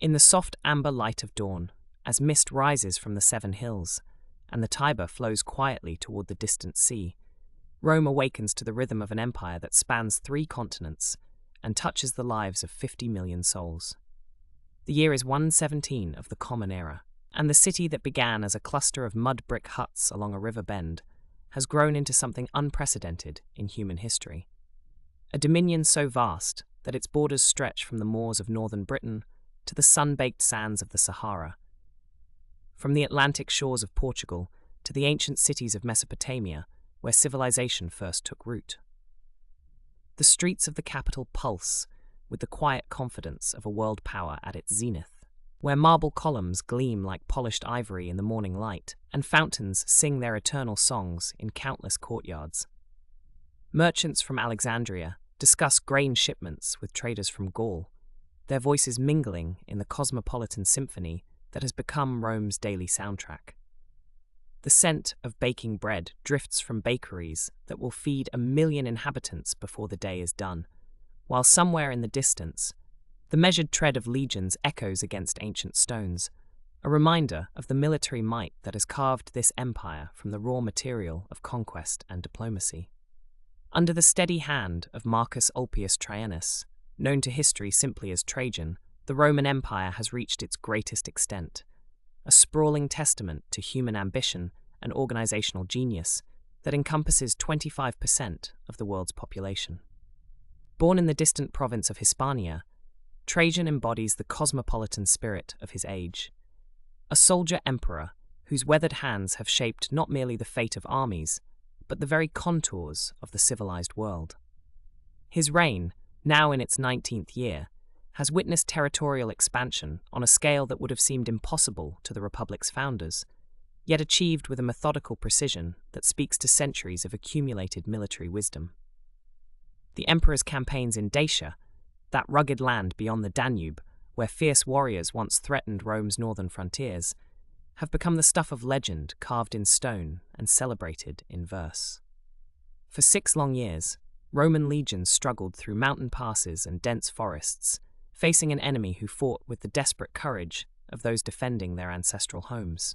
In the soft amber light of dawn, as mist rises from the seven hills, and the Tiber flows quietly toward the distant sea, Rome awakens to the rhythm of an empire that spans 3 continents and touches the lives of 50 million souls. The year is 117 of the Common Era, and the city that began as a cluster of mud brick huts along a river bend has grown into something unprecedented in human history. A dominion so vast that its borders stretch from the moors of northern Britain to the sun-baked sands of the Sahara, from the Atlantic shores of Portugal to the ancient cities of Mesopotamia, where civilization first took root. The streets of the capital pulse with the quiet confidence of a world power at its zenith, where marble columns gleam like polished ivory in the morning light, and fountains sing their eternal songs in countless courtyards. Merchants from Alexandria discuss grain shipments with traders from Gaul, their voices mingling in the cosmopolitan symphony that has become Rome's daily soundtrack. The scent of baking bread drifts from bakeries that will feed 1 million inhabitants before the day is done, while somewhere in the distance, the measured tread of legions echoes against ancient stones, a reminder of the military might that has carved this empire from the raw material of conquest and diplomacy. Under the steady hand of Marcus Ulpius Traianus, known to history simply as Trajan, the Roman Empire has reached its greatest extent, a sprawling testament to human ambition and organizational genius that encompasses 25% of the world's population. Born in the distant province of Hispania, Trajan embodies the cosmopolitan spirit of his age, a soldier-emperor whose weathered hands have shaped not merely the fate of armies, but the very contours of the civilized world. His reign, now in its 19th year, has witnessed territorial expansion on a scale that would have seemed impossible to the Republic's founders, yet achieved with a methodical precision that speaks to centuries of accumulated military wisdom. The emperor's campaigns in Dacia, that rugged land beyond the Danube, where fierce warriors once threatened Rome's northern frontiers, have become the stuff of legend carved in stone and celebrated in verse. For 6 long years, Roman legions struggled through mountain passes and dense forests, facing an enemy who fought with the desperate courage of those defending their ancestral homes.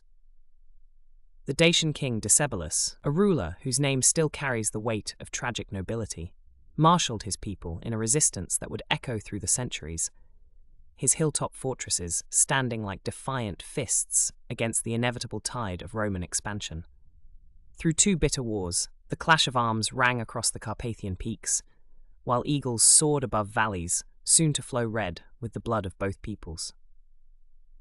The Dacian king Decebalus, a ruler whose name still carries the weight of tragic nobility, marshaled his people in a resistance that would echo through the centuries, his hilltop fortresses standing like defiant fists against the inevitable tide of Roman expansion. Through 2 bitter wars, the clash of arms rang across the Carpathian peaks, while eagles soared above valleys soon to flow red with the blood of both peoples.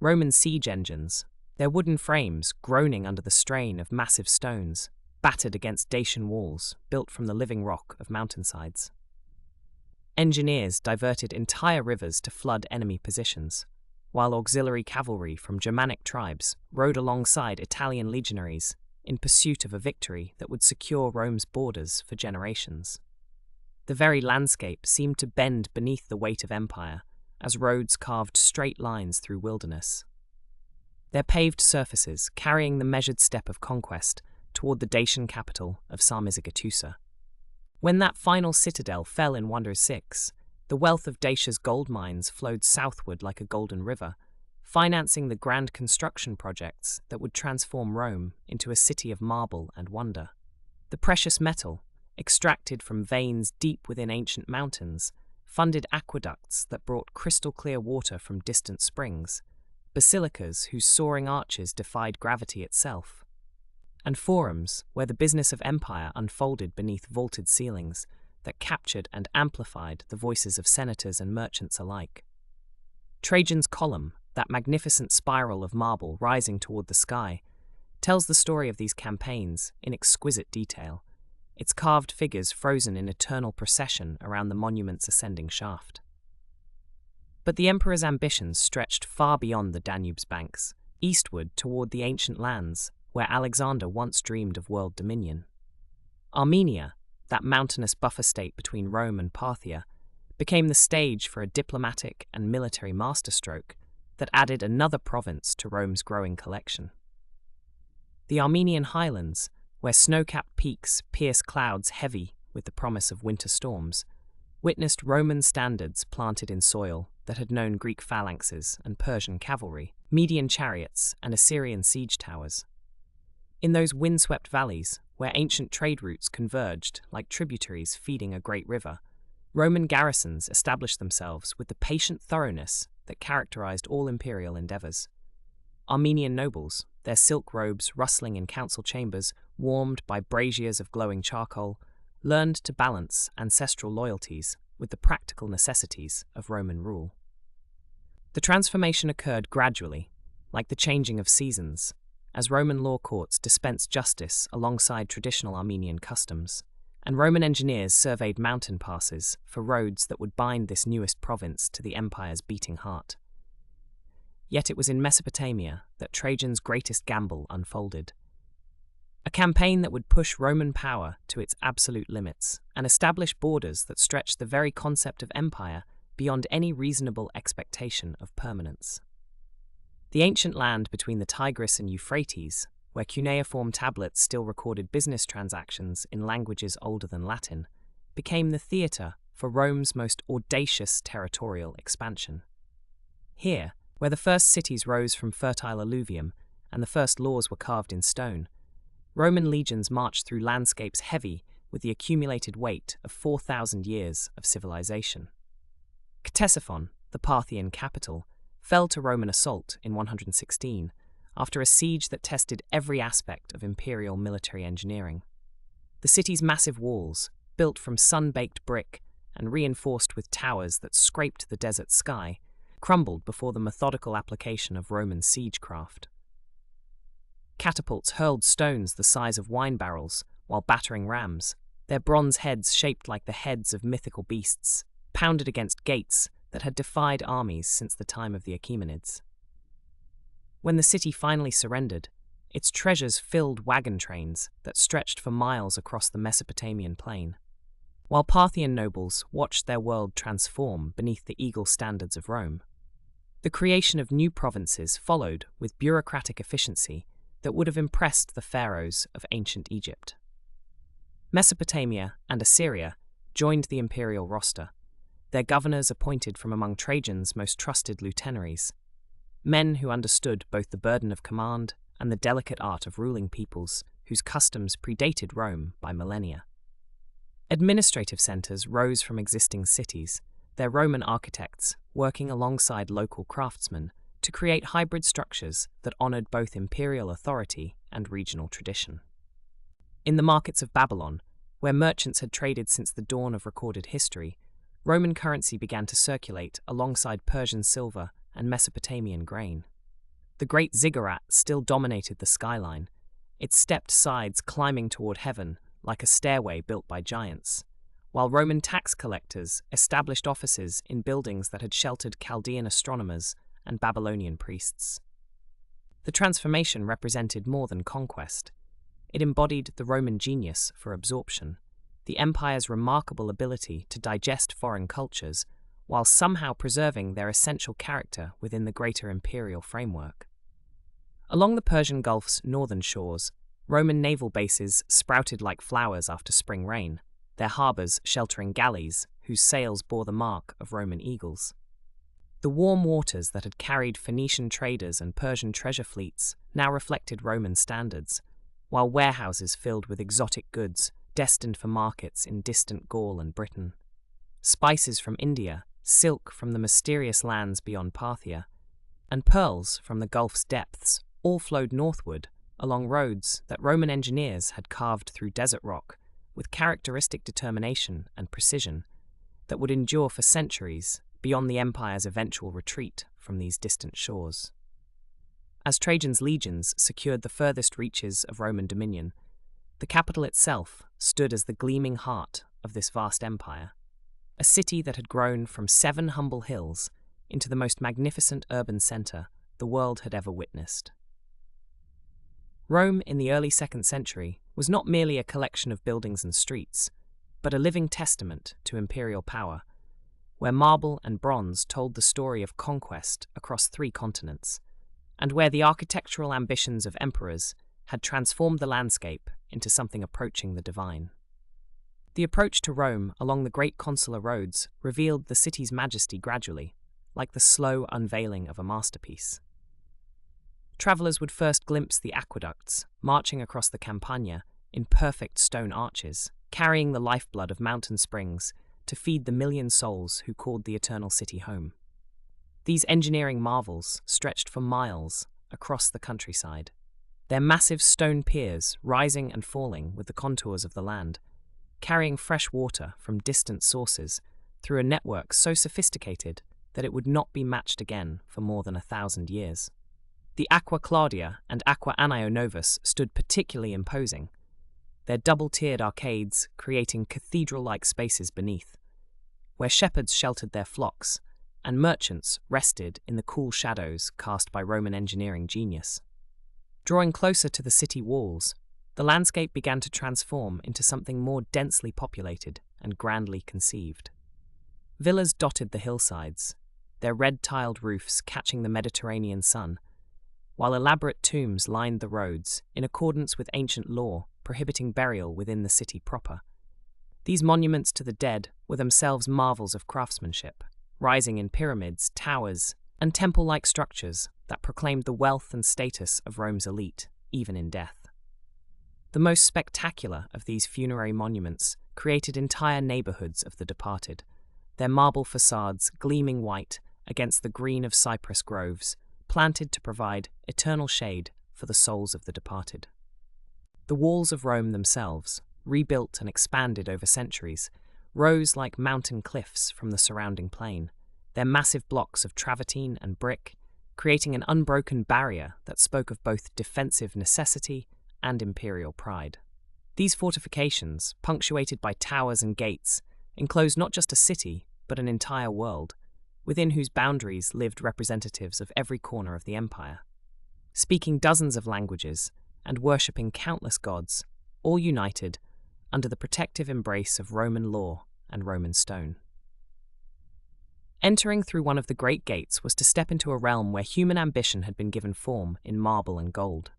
Roman siege engines, their wooden frames groaning under the strain of massive stones, battered against Dacian walls built from the living rock of mountainsides. Engineers diverted entire rivers to flood enemy positions, while auxiliary cavalry from Germanic tribes rode alongside Italian legionaries in pursuit of a victory that would secure Rome's borders for generations. The very landscape seemed to bend beneath the weight of empire, as roads carved straight lines through wilderness, their paved surfaces carrying the measured step of conquest toward the Dacian capital of Sarmizegetusa. When that final citadel fell in 106, the wealth of Dacia's gold mines flowed southward like a golden river, financing the grand construction projects that would transform Rome into a city of marble and wonder. The precious metal, extracted from veins deep within ancient mountains, funded aqueducts that brought crystal-clear water from distant springs, basilicas whose soaring arches defied gravity itself, and forums where the business of empire unfolded beneath vaulted ceilings that captured and amplified the voices of senators and merchants alike. Trajan's column, that magnificent spiral of marble rising toward the sky, tells the story of these campaigns in exquisite detail, its carved figures frozen in eternal procession around the monument's ascending shaft. But the emperor's ambitions stretched far beyond the Danube's banks, eastward toward the ancient lands where Alexander once dreamed of world dominion. Armenia, that mountainous buffer state between Rome and Parthia, became the stage for a diplomatic and military masterstroke that added another province to Rome's growing collection. The Armenian highlands, where snow-capped peaks pierce clouds heavy with the promise of winter storms, witnessed Roman standards planted in soil that had known Greek phalanxes and Persian cavalry, Median chariots and Assyrian siege towers. In those windswept valleys, where ancient trade routes converged like tributaries feeding a great river, Roman garrisons established themselves with the patient thoroughness that characterized all imperial endeavors. Armenian nobles, their silk robes rustling in council chambers, warmed by braziers of glowing charcoal, learned to balance ancestral loyalties with the practical necessities of Roman rule. The transformation occurred gradually, like the changing of seasons, as Roman law courts dispensed justice alongside traditional Armenian customs, and Roman engineers surveyed mountain passes for roads that would bind this newest province to the empire's beating heart. Yet it was in Mesopotamia that Trajan's greatest gamble unfolded. A campaign that would push Roman power to its absolute limits and establish borders that stretched the very concept of empire beyond any reasonable expectation of permanence. The ancient land between the Tigris and Euphrates, where cuneiform tablets still recorded business transactions in languages older than Latin, became the theatre for Rome's most audacious territorial expansion. Here, where the first cities rose from fertile alluvium and the first laws were carved in stone, Roman legions marched through landscapes heavy with the accumulated weight of 4,000 years of civilization. Ctesiphon, the Parthian capital, fell to Roman assault in 116 after a siege that tested every aspect of imperial military engineering. The city's massive walls, built from sun-baked brick and reinforced with towers that scraped the desert sky, crumbled before the methodical application of Roman siegecraft. Catapults hurled stones the size of wine barrels while battering rams, their bronze heads shaped like the heads of mythical beasts, pounded against gates that had defied armies since the time of the Achaemenids. When the city finally surrendered, its treasures filled wagon trains that stretched for miles across the Mesopotamian plain, while Parthian nobles watched their world transform beneath the eagle standards of Rome. The creation of new provinces followed with bureaucratic efficiency that would have impressed the pharaohs of ancient Egypt. Mesopotamia and Assyria joined the imperial roster, their governors appointed from among Trajan's most trusted lutenaries, men who understood both the burden of command and the delicate art of ruling peoples whose customs predated Rome by millennia. Administrative centers rose from existing cities, their Roman architects working alongside local craftsmen to create hybrid structures that honored both imperial authority and regional tradition. In the markets of Babylon, where merchants had traded since the dawn of recorded history, Roman currency began to circulate alongside Persian silver and Mesopotamian grain. The great ziggurat still dominated the skyline, its stepped sides climbing toward heaven like a stairway built by giants, while Roman tax collectors established offices in buildings that had sheltered Chaldean astronomers and Babylonian priests. The transformation represented more than conquest. It embodied the Roman genius for absorption, the empire's remarkable ability to digest foreign cultures while somehow preserving their essential character within the greater imperial framework. Along the Persian Gulf's northern shores, Roman naval bases sprouted like flowers after spring rain, their harbors sheltering galleys whose sails bore the mark of Roman eagles. The warm waters that had carried Phoenician traders and Persian treasure fleets now reflected Roman standards, while warehouses filled with exotic goods destined for markets in distant Gaul and Britain. Spices from India, silk from the mysterious lands beyond Parthia, and pearls from the Gulf's depths all flowed northward along roads that Roman engineers had carved through desert rock with characteristic determination and precision that would endure for centuries beyond the empire's eventual retreat from these distant shores. As Trajan's legions secured the furthest reaches of Roman dominion, the capital itself stood as the gleaming heart of this vast empire, a city that had grown from 7 humble hills into the most magnificent urban center the world had ever witnessed. Rome in the early 2nd century was not merely a collection of buildings and streets, but a living testament to imperial power, where marble and bronze told the story of conquest across 3 continents, and where the architectural ambitions of emperors had transformed the landscape into something approaching the divine. The approach to Rome along the great consular roads revealed the city's majesty gradually, like the slow unveiling of a masterpiece. Travelers would first glimpse the aqueducts, marching across the Campagna in perfect stone arches, carrying the lifeblood of mountain springs to feed the million souls who called the eternal city home. These engineering marvels stretched for miles across the countryside, their massive stone piers rising and falling with the contours of the land, carrying fresh water from distant sources through a network so sophisticated that it would not be matched again for more than 1,000 years. The Aqua Claudia and Aqua Anio Novus stood particularly imposing, their double-tiered arcades creating cathedral-like spaces beneath, where shepherds sheltered their flocks and merchants rested in the cool shadows cast by Roman engineering genius. Drawing closer to the city walls, the landscape began to transform into something more densely populated and grandly conceived. Villas dotted the hillsides, their red-tiled roofs catching the Mediterranean sun, while elaborate tombs lined the roads in accordance with ancient law prohibiting burial within the city proper. These monuments to the dead were themselves marvels of craftsmanship, rising in pyramids, towers, and temple-like structures that proclaimed the wealth and status of Rome's elite, even in death. The most spectacular of these funerary monuments created entire neighborhoods of the departed, their marble facades gleaming white against the green of cypress groves, planted to provide eternal shade for the souls of the departed. The walls of Rome themselves, rebuilt and expanded over centuries, rose like mountain cliffs from the surrounding plain, their massive blocks of travertine and brick creating an unbroken barrier that spoke of both defensive necessity and imperial pride. These fortifications, punctuated by towers and gates, enclosed not just a city, but an entire world, within whose boundaries lived representatives of every corner of the empire, speaking dozens of languages and worshipping countless gods, all united under the protective embrace of Roman law and Roman stone. Entering through one of the great gates was to step into a realm where human ambition had been given form in marble and gold.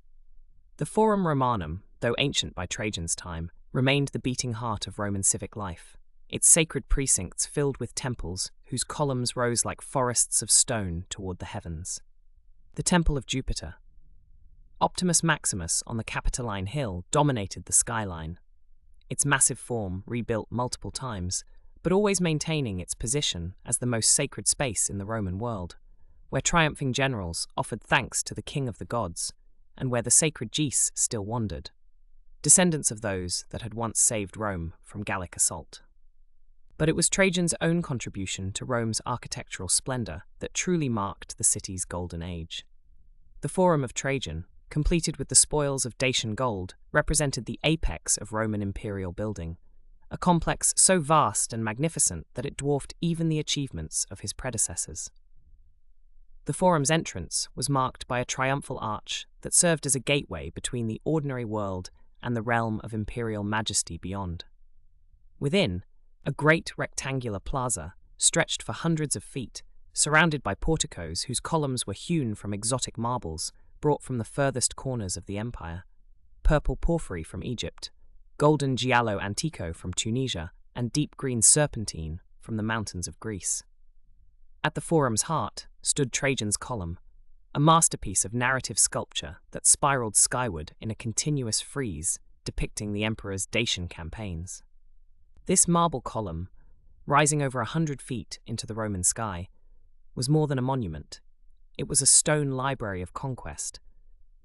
The Forum Romanum, though ancient by Trajan's time, remained the beating heart of Roman civic life, its sacred precincts filled with temples whose columns rose like forests of stone toward the heavens. The Temple of Jupiter, Optimus Maximus on the Capitoline Hill, dominated the skyline, its massive form rebuilt multiple times, but always maintaining its position as the most sacred space in the Roman world, where triumphing generals offered thanks to the king of the gods, and where the sacred geese still wandered, descendants of those that had once saved Rome from Gallic assault. But it was Trajan's own contribution to Rome's architectural splendor that truly marked the city's golden age. The Forum of Trajan, completed with the spoils of Dacian gold, represented the apex of Roman imperial building, a complex so vast and magnificent that it dwarfed even the achievements of his predecessors. The Forum's entrance was marked by a triumphal arch that served as a gateway between the ordinary world and the realm of imperial majesty beyond. Within, a great rectangular plaza stretched for hundreds of feet, surrounded by porticos whose columns were hewn from exotic marbles brought from the furthest corners of the empire, purple porphyry from Egypt, golden giallo antico from Tunisia, and deep green serpentine from the mountains of Greece. At the Forum's heart stood Trajan's Column, a masterpiece of narrative sculpture that spiraled skyward in a continuous frieze depicting the emperor's Dacian campaigns. This marble column, rising over 100 feet into the Roman sky, was more than a monument. It was a stone library of conquest,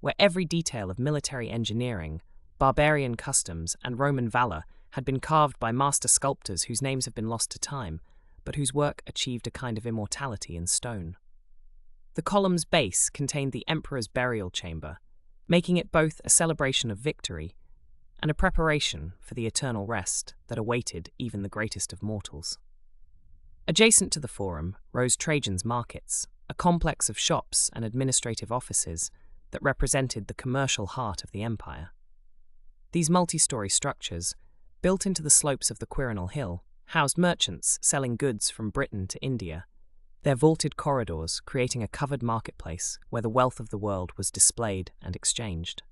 where every detail of military engineering, barbarian customs, and Roman valor had been carved by master sculptors whose names have been lost to time, but whose work achieved a kind of immortality in stone. The column's base contained the emperor's burial chamber, making it both a celebration of victory and a preparation for the eternal rest that awaited even the greatest of mortals. Adjacent to the Forum rose Trajan's markets, a complex of shops and administrative offices that represented the commercial heart of the empire. These multi-story structures, built into the slopes of the Quirinal Hill, housed merchants selling goods from Britain to India, their vaulted corridors creating a covered marketplace where the wealth of the world was displayed and exchanged.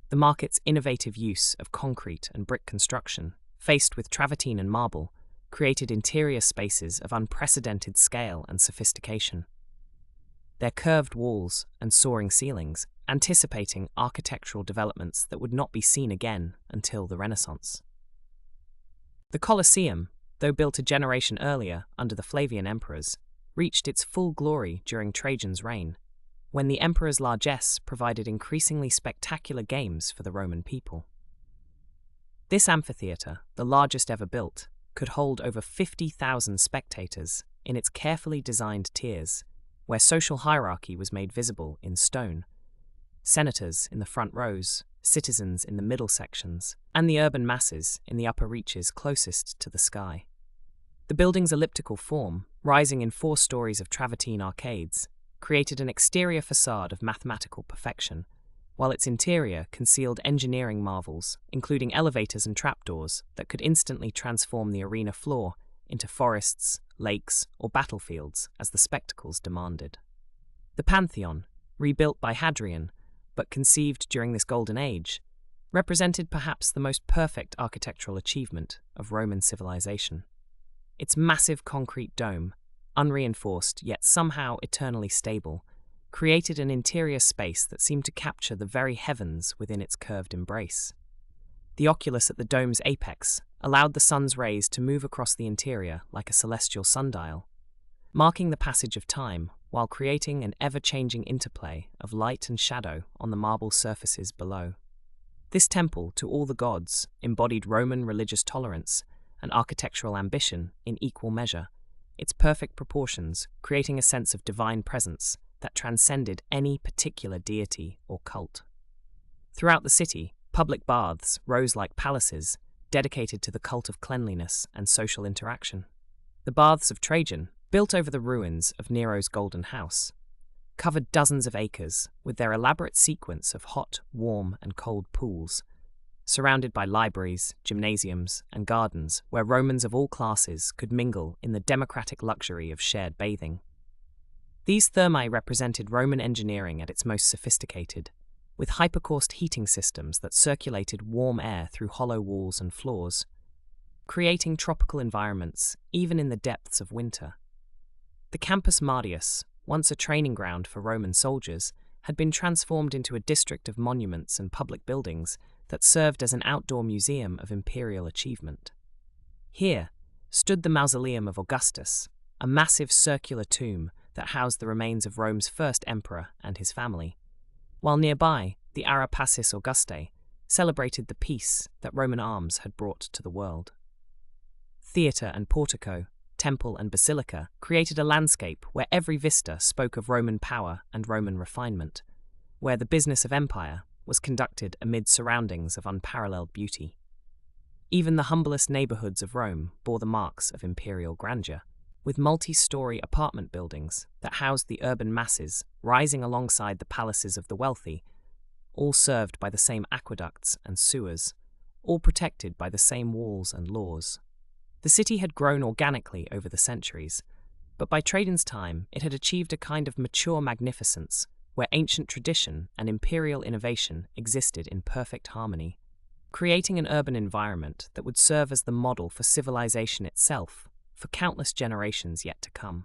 The market's innovative use of concrete and brick construction faced with travertine and marble, created interior spaces of unprecedented scale and sophistication. Their curved walls and soaring ceilings, anticipating architectural developments that would not be seen again until the Renaissance. The Colosseum, though built a generation earlier under the Flavian emperors, reached its full glory during Trajan's reign, when the emperor's largesse provided increasingly spectacular games for the Roman people. This amphitheatre, the largest ever built, could hold over 50,000 spectators in its carefully designed tiers, where social hierarchy was made visible in stone. Senators in the front rows, citizens in the middle sections, and the urban masses in the upper reaches closest to the sky. The building's elliptical form, rising in 4 stories of travertine arcades, created an exterior facade of mathematical perfection, while its interior concealed engineering marvels, including elevators and trapdoors that could instantly transform the arena floor into forests, lakes, or battlefields as the spectacles demanded. The Pantheon, rebuilt by Hadrian, but conceived during this golden age, represented perhaps the most perfect architectural achievement of Roman civilization. Its massive concrete dome, unreinforced yet somehow eternally stable, created an interior space that seemed to capture the very heavens within its curved embrace. The oculus at the dome's apex allowed the sun's rays to move across the interior like a celestial sundial, marking the passage of time while creating an ever-changing interplay of light and shadow on the marble surfaces below. This temple to all the gods embodied Roman religious tolerance and architectural ambition in equal measure, its perfect proportions creating a sense of divine presence that transcended any particular deity or cult. Throughout the city, public baths rose like palaces, dedicated to the cult of cleanliness and social interaction. The baths of Trajan, built over the ruins of Nero's Golden House, covered dozens of acres with their elaborate sequence of hot, warm, and cold pools, surrounded by libraries, gymnasiums, and gardens where Romans of all classes could mingle in the democratic luxury of shared bathing. These thermae represented Roman engineering at its most sophisticated, with hypercoursed heating systems that circulated warm air through hollow walls and floors, creating tropical environments even in the depths of winter. The Campus Martius, once a training ground for Roman soldiers, had been transformed into a district of monuments and public buildings that served as an outdoor museum of imperial achievement. Here stood the Mausoleum of Augustus, a massive circular tomb that housed the remains of Rome's first emperor and his family, while nearby the Arapacis Augustae celebrated the peace that Roman arms had brought to the world. Theatre and portico, temple and basilica created a landscape where every vista spoke of Roman power and Roman refinement, where the business of empire was conducted amid surroundings of unparalleled beauty. Even the humblest neighborhoods of Rome bore the marks of imperial grandeur, with multi-story apartment buildings that housed the urban masses rising alongside the palaces of the wealthy, all served by the same aqueducts and sewers, all protected by the same walls and laws. The city had grown organically over the centuries, but by Trajan's time it had achieved a kind of mature magnificence where ancient tradition and imperial innovation existed in perfect harmony, creating an urban environment that would serve as the model for civilization itself for countless generations yet to come.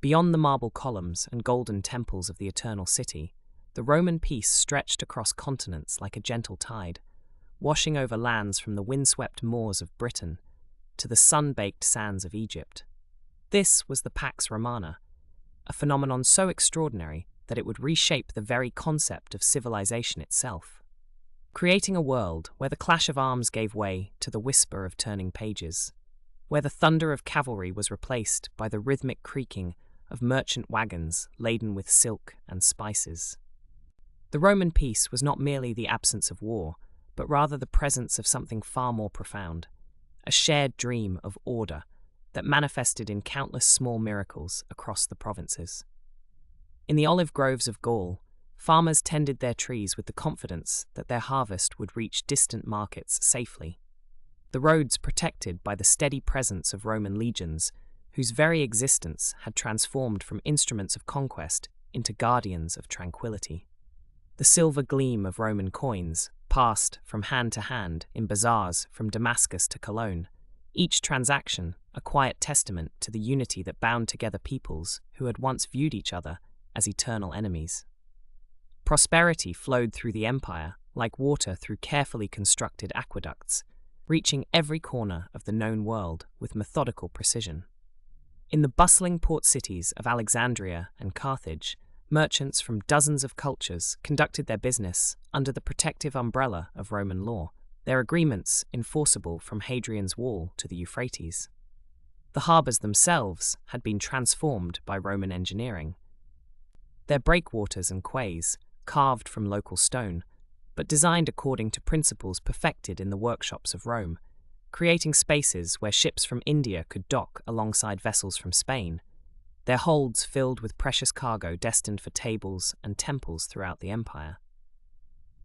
Beyond the marble columns and golden temples of the Eternal City, the Roman peace stretched across continents like a gentle tide, washing over lands from the windswept moors of Britain to the sun-baked sands of Egypt. This was the Pax Romana, a phenomenon so extraordinary that it would reshape the very concept of civilization itself, creating a world where the clash of arms gave way to the whisper of turning pages, where the thunder of cavalry was replaced by the rhythmic creaking of merchant wagons laden with silk and spices. The Roman peace was not merely the absence of war, but rather the presence of something far more profound, a shared dream of order that manifested in countless small miracles across the provinces. In the olive groves of Gaul, farmers tended their trees with the confidence that their harvest would reach distant markets safely. The roads protected by the steady presence of Roman legions, whose very existence had transformed from instruments of conquest into guardians of tranquility. The silver gleam of Roman coins, passed from hand to hand in bazaars from Damascus to Cologne, each transaction a quiet testament to the unity that bound together peoples who had once viewed each other as eternal enemies. Prosperity flowed through the empire like water through carefully constructed aqueducts, reaching every corner of the known world with methodical precision. In the bustling port cities of Alexandria and Carthage, merchants from dozens of cultures conducted their business under the protective umbrella of Roman law, their agreements enforceable from Hadrian's Wall to the Euphrates. The harbours themselves had been transformed by Roman engineering. Their breakwaters and quays, carved from local stone, but designed according to principles perfected in the workshops of Rome, creating spaces where ships from India could dock alongside vessels from Spain, their holds filled with precious cargo destined for tables and temples throughout the empire.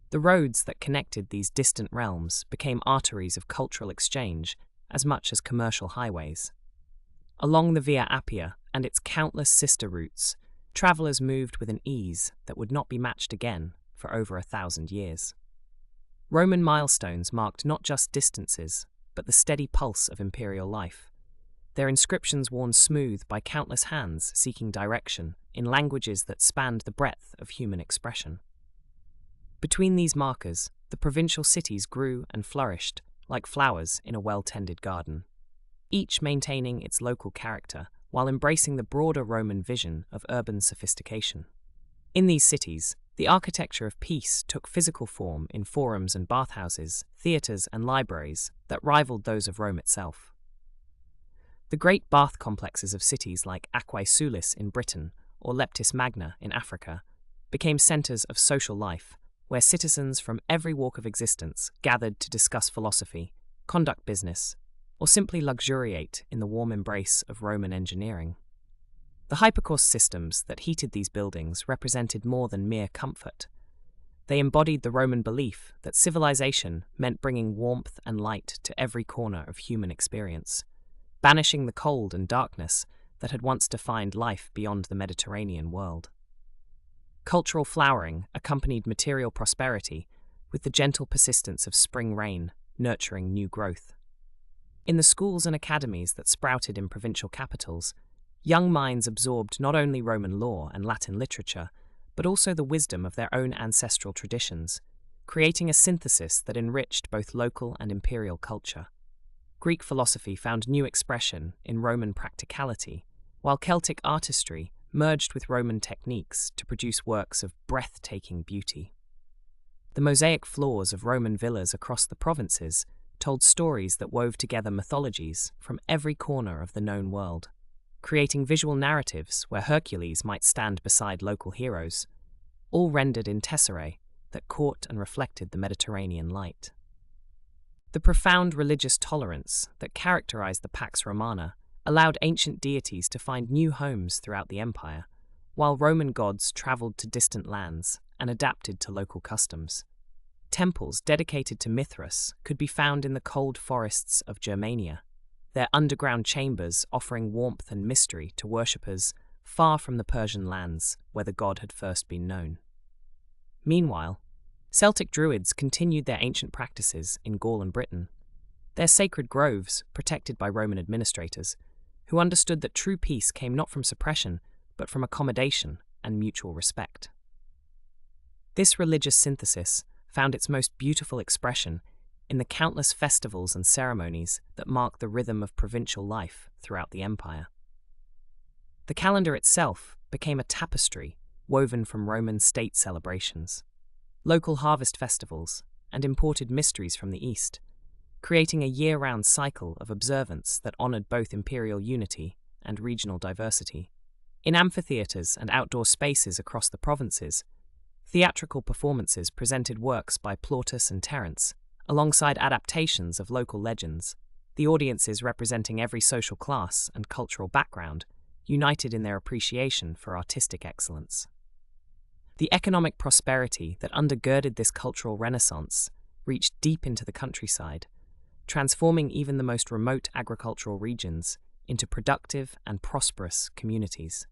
The roads that connected these distant realms became arteries of cultural exchange as much as commercial highways. Along the Via Appia and its countless sister routes, travellers moved with an ease that would not be matched again for over 1,000 years. Roman milestones marked not just distances, but the steady pulse of imperial life, their inscriptions worn smooth by countless hands seeking direction in languages that spanned the breadth of human expression. Between these markers, the provincial cities grew and flourished like flowers in a well-tended garden, each maintaining its local character while embracing the broader Roman vision of urban sophistication. In these cities, the architecture of peace took physical form in forums and bathhouses, theatres and libraries that rivaled those of Rome itself. The great bath complexes of cities like Aquae Sulis in Britain or Leptis Magna in Africa became centres of social life, where citizens from every walk of existence gathered to discuss philosophy, conduct business, or simply luxuriate in the warm embrace of Roman engineering. The hypercourse systems that heated these buildings represented more than mere comfort. They embodied the Roman belief that civilization meant bringing warmth and light to every corner of human experience, banishing the cold and darkness that had once defined life beyond the Mediterranean world. Cultural flowering accompanied material prosperity with the gentle persistence of spring rain nurturing new growth. In the schools and academies that sprouted in provincial capitals, young minds absorbed not only Roman law and Latin literature, but also the wisdom of their own ancestral traditions, creating a synthesis that enriched both local and imperial culture. Greek philosophy found new expression in Roman practicality, while Celtic artistry merged with Roman techniques to produce works of breathtaking beauty. The mosaic floors of Roman villas across the provinces told stories that wove together mythologies from every corner of the known world, creating visual narratives where Hercules might stand beside local heroes, all rendered in tesserae that caught and reflected the Mediterranean light. The profound religious tolerance that characterized the Pax Romana allowed ancient deities to find new homes throughout the empire, while Roman gods traveled to distant lands and adapted to local customs. Temples dedicated to Mithras could be found in the cold forests of Germania, their underground chambers offering warmth and mystery to worshippers far from the Persian lands where the god had first been known. Meanwhile, Celtic Druids continued their ancient practices in Gaul and Britain, their sacred groves protected by Roman administrators, who understood that true peace came not from suppression, but from accommodation and mutual respect. This religious synthesis found its most beautiful expression in the countless festivals and ceremonies that mark the rhythm of provincial life throughout the empire. The calendar itself became a tapestry woven from Roman state celebrations, local harvest festivals, and imported mysteries from the East, creating a year-round cycle of observance that honored both imperial unity and regional diversity. In amphitheaters and outdoor spaces across the provinces, theatrical performances presented works by Plautus and Terence, alongside adaptations of local legends, the audiences representing every social class and cultural background, united in their appreciation for artistic excellence. The economic prosperity that undergirded this cultural renaissance reached deep into the countryside, transforming even the most remote agricultural regions into productive and prosperous communities.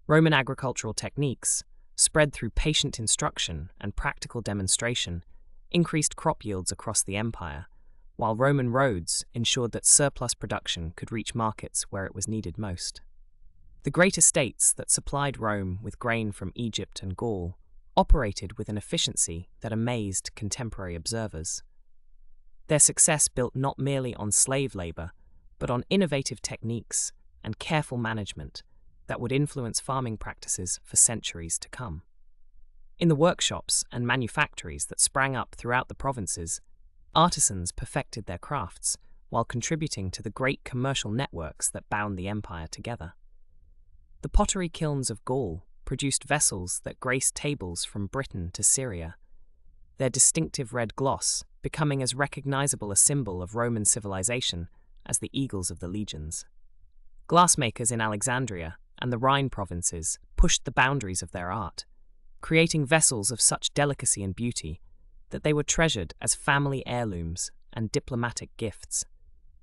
Roman agricultural techniques, spread through patient instruction and practical demonstration, increased crop yields across the empire, while Roman roads ensured that surplus production could reach markets where it was needed most. The great estates that supplied Rome with grain from Egypt and Gaul operated with an efficiency that amazed contemporary observers. Their success built not merely on slave labor, but on innovative techniques and careful management that would influence farming practices for centuries to come. In the workshops and manufactories that sprang up throughout the provinces, artisans perfected their crafts while contributing to the great commercial networks that bound the empire together. The pottery kilns of Gaul produced vessels that graced tables from Britain to Syria, their distinctive red gloss becoming as recognizable a symbol of Roman civilization as the eagles of the legions. Glassmakers in Alexandria and the Rhine provinces pushed the boundaries of their art, creating vessels of such delicacy and beauty that they were treasured as family heirlooms and diplomatic gifts,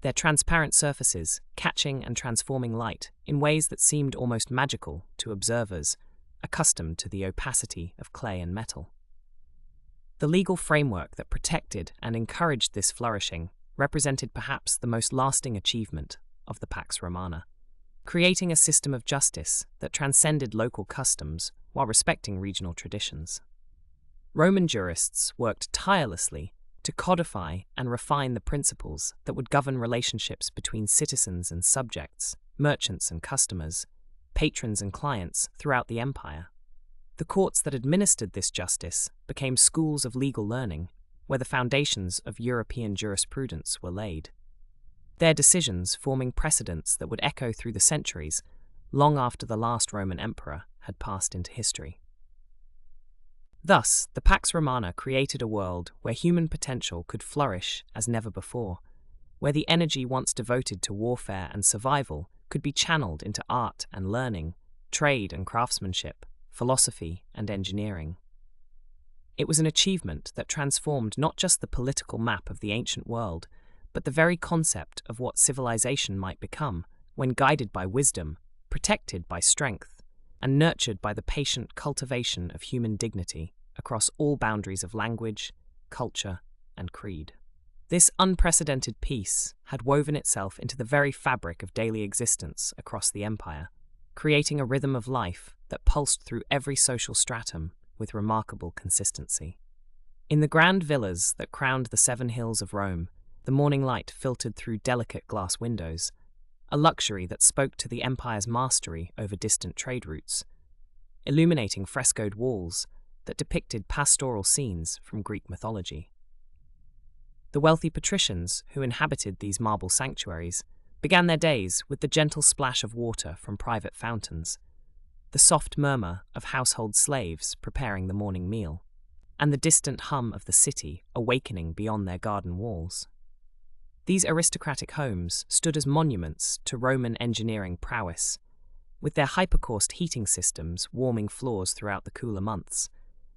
their transparent surfaces catching and transforming light in ways that seemed almost magical to observers accustomed to the opacity of clay and metal. The legal framework that protected and encouraged this flourishing represented perhaps the most lasting achievement of the Pax Romana, creating a system of justice that transcended local customs while respecting regional traditions. Roman jurists worked tirelessly to codify and refine the principles that would govern relationships between citizens and subjects, merchants and customers, patrons and clients throughout the empire. The courts that administered this justice became schools of legal learning where the foundations of European jurisprudence were laid, their decisions forming precedents that would echo through the centuries long after the last Roman emperor had passed into history. Thus, the Pax Romana created a world where human potential could flourish as never before, where the energy once devoted to warfare and survival could be channeled into art and learning, trade and craftsmanship, philosophy and engineering. It was an achievement that transformed not just the political map of the ancient world, but the very concept of what civilization might become when guided by wisdom, protected by strength, and nurtured by the patient cultivation of human dignity across all boundaries of language, culture, and creed. This unprecedented peace had woven itself into the very fabric of daily existence across the empire, creating a rhythm of life that pulsed through every social stratum with remarkable consistency. In the grand villas that crowned the 7 hills of Rome, the morning light filtered through delicate glass windows, a luxury that spoke to the empire's mastery over distant trade routes, illuminating frescoed walls that depicted pastoral scenes from Greek mythology. The wealthy patricians who inhabited these marble sanctuaries began their days with the gentle splash of water from private fountains, the soft murmur of household slaves preparing the morning meal, and the distant hum of the city awakening beyond their garden walls. These aristocratic homes stood as monuments to Roman engineering prowess, with their hypercaust heating systems warming floors throughout the cooler months,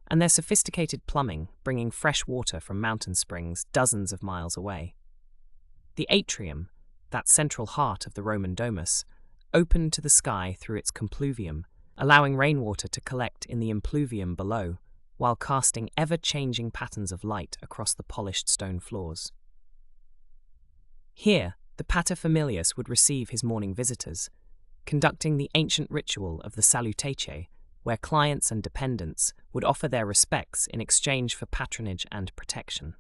and their sophisticated plumbing bringing fresh water from mountain springs dozens of miles away. The atrium, that central heart of the Roman domus, opened to the sky through its compluvium, allowing rainwater to collect in the impluvium below, while casting ever-changing patterns of light across the polished stone floors. Here, the paterfamilias would receive his morning visitors, conducting the ancient ritual of the salutace, where clients and dependents would offer their respects in exchange for patronage and protection.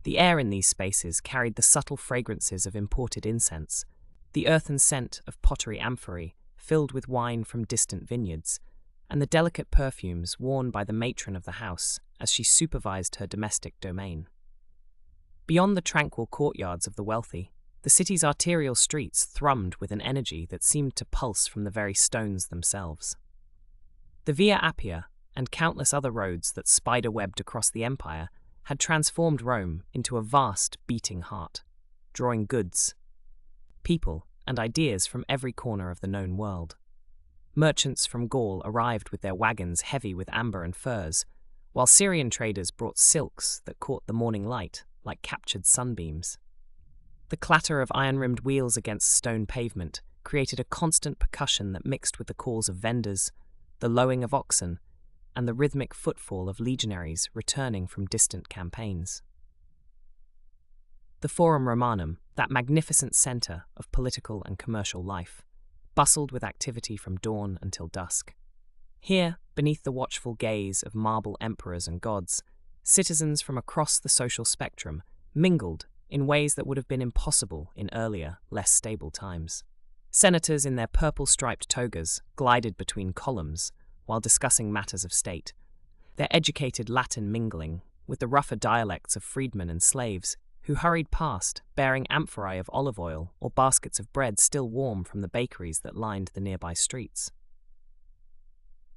The air in these spaces carried the subtle fragrances of imported incense, the earthen scent of pottery amphorae filled with wine from distant vineyards, and the delicate perfumes worn by the matron of the house as she supervised her domestic domain. Beyond the tranquil courtyards of the wealthy, the city's arterial streets thrummed with an energy that seemed to pulse from the very stones themselves. The Via Appia and countless other roads that spider-webbed across the empire had transformed Rome into a vast beating heart, drawing goods, people, and ideas from every corner of the known world. Merchants from Gaul arrived with their wagons heavy with amber and furs, while Syrian traders brought silks that caught the morning light like captured sunbeams. The clatter of iron-rimmed wheels against stone pavement created a constant percussion that mixed with the calls of vendors, the lowing of oxen, and the rhythmic footfall of legionaries returning from distant campaigns. The Forum Romanum, that magnificent centre of political and commercial life, bustled with activity from dawn until dusk. Here, beneath the watchful gaze of marble emperors and gods, citizens from across the social spectrum mingled in ways that would have been impossible in earlier, less stable times. Senators in their purple-striped togas glided between columns while discussing matters of state, their educated Latin mingling with the rougher dialects of freedmen and slaves who hurried past bearing amphorae of olive oil or baskets of bread still warm from the bakeries that lined the nearby streets.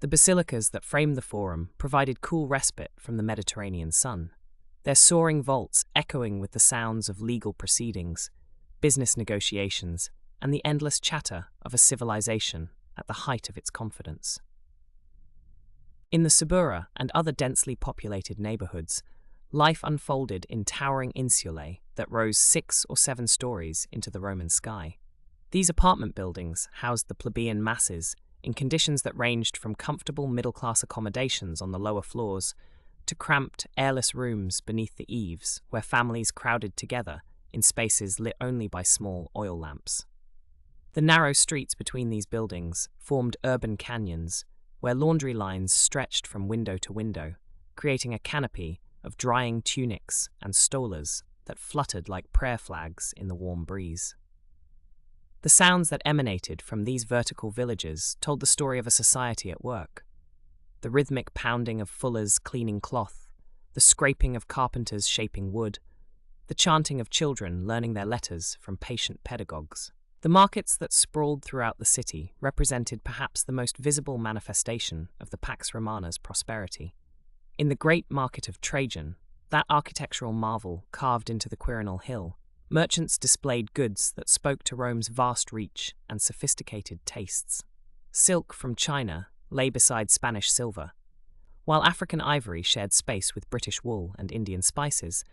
The basilicas that framed the Forum provided cool respite from the Mediterranean sun, their soaring vaults echoing with the sounds of legal proceedings, business negotiations, and the endless chatter of a civilization at the height of its confidence. In the Subura and other densely populated neighborhoods, life unfolded in towering insulae that rose 6 or 7 stories into the Roman sky. These apartment buildings housed the plebeian masses in conditions that ranged from comfortable middle-class accommodations on the lower floors to cramped, airless rooms beneath the eaves where families crowded together in spaces lit only by small oil lamps. The narrow streets between these buildings formed urban canyons where laundry lines stretched from window to window, creating a canopy of drying tunics and stolas that fluttered like prayer flags in the warm breeze. The sounds that emanated from these vertical villages told the story of a society at work. The rhythmic pounding of fullers cleaning cloth, the scraping of carpenters shaping wood, the chanting of children learning their letters from patient pedagogues. The markets that sprawled throughout the city represented perhaps the most visible manifestation of the Pax Romana's prosperity. In the great market of Trajan, that architectural marvel carved into the Quirinal hill, merchants displayed goods that spoke to Rome's vast reach and sophisticated tastes. Silk from China lay beside Spanish silver, while African ivory shared space with British wool and Indian spices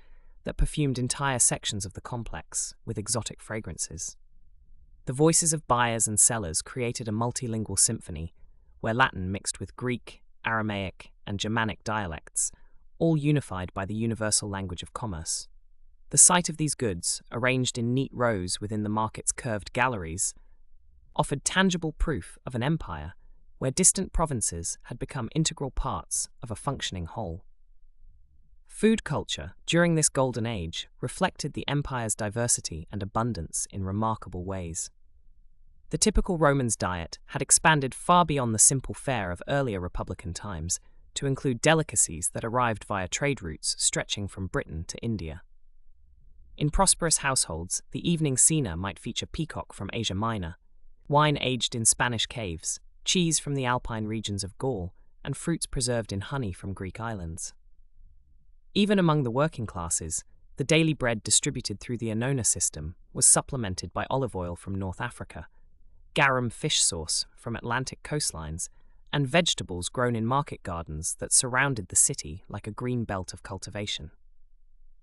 that perfumed entire sections of the complex with exotic fragrances. The voices of buyers and sellers created a multilingual symphony where Latin mixed with Greek, Aramaic, and Germanic dialects, all unified by the universal language of commerce. The sight of these goods, arranged in neat rows within the market's curved galleries, offered tangible proof of an empire where distant provinces had become integral parts of a functioning whole. Food culture during this golden age reflected the empire's diversity and abundance in remarkable ways. The typical Roman's diet had expanded far beyond the simple fare of earlier Republican times to include delicacies that arrived via trade routes stretching from Britain to India. In prosperous households, the evening cena might feature peacock from Asia Minor, wine aged in Spanish caves, cheese from the alpine regions of Gaul, and fruits preserved in honey from Greek islands. Even among the working classes, the daily bread distributed through the Annona system was supplemented by olive oil from North Africa, garum fish sauce from Atlantic coastlines, and vegetables grown in market gardens that surrounded the city like a green belt of cultivation.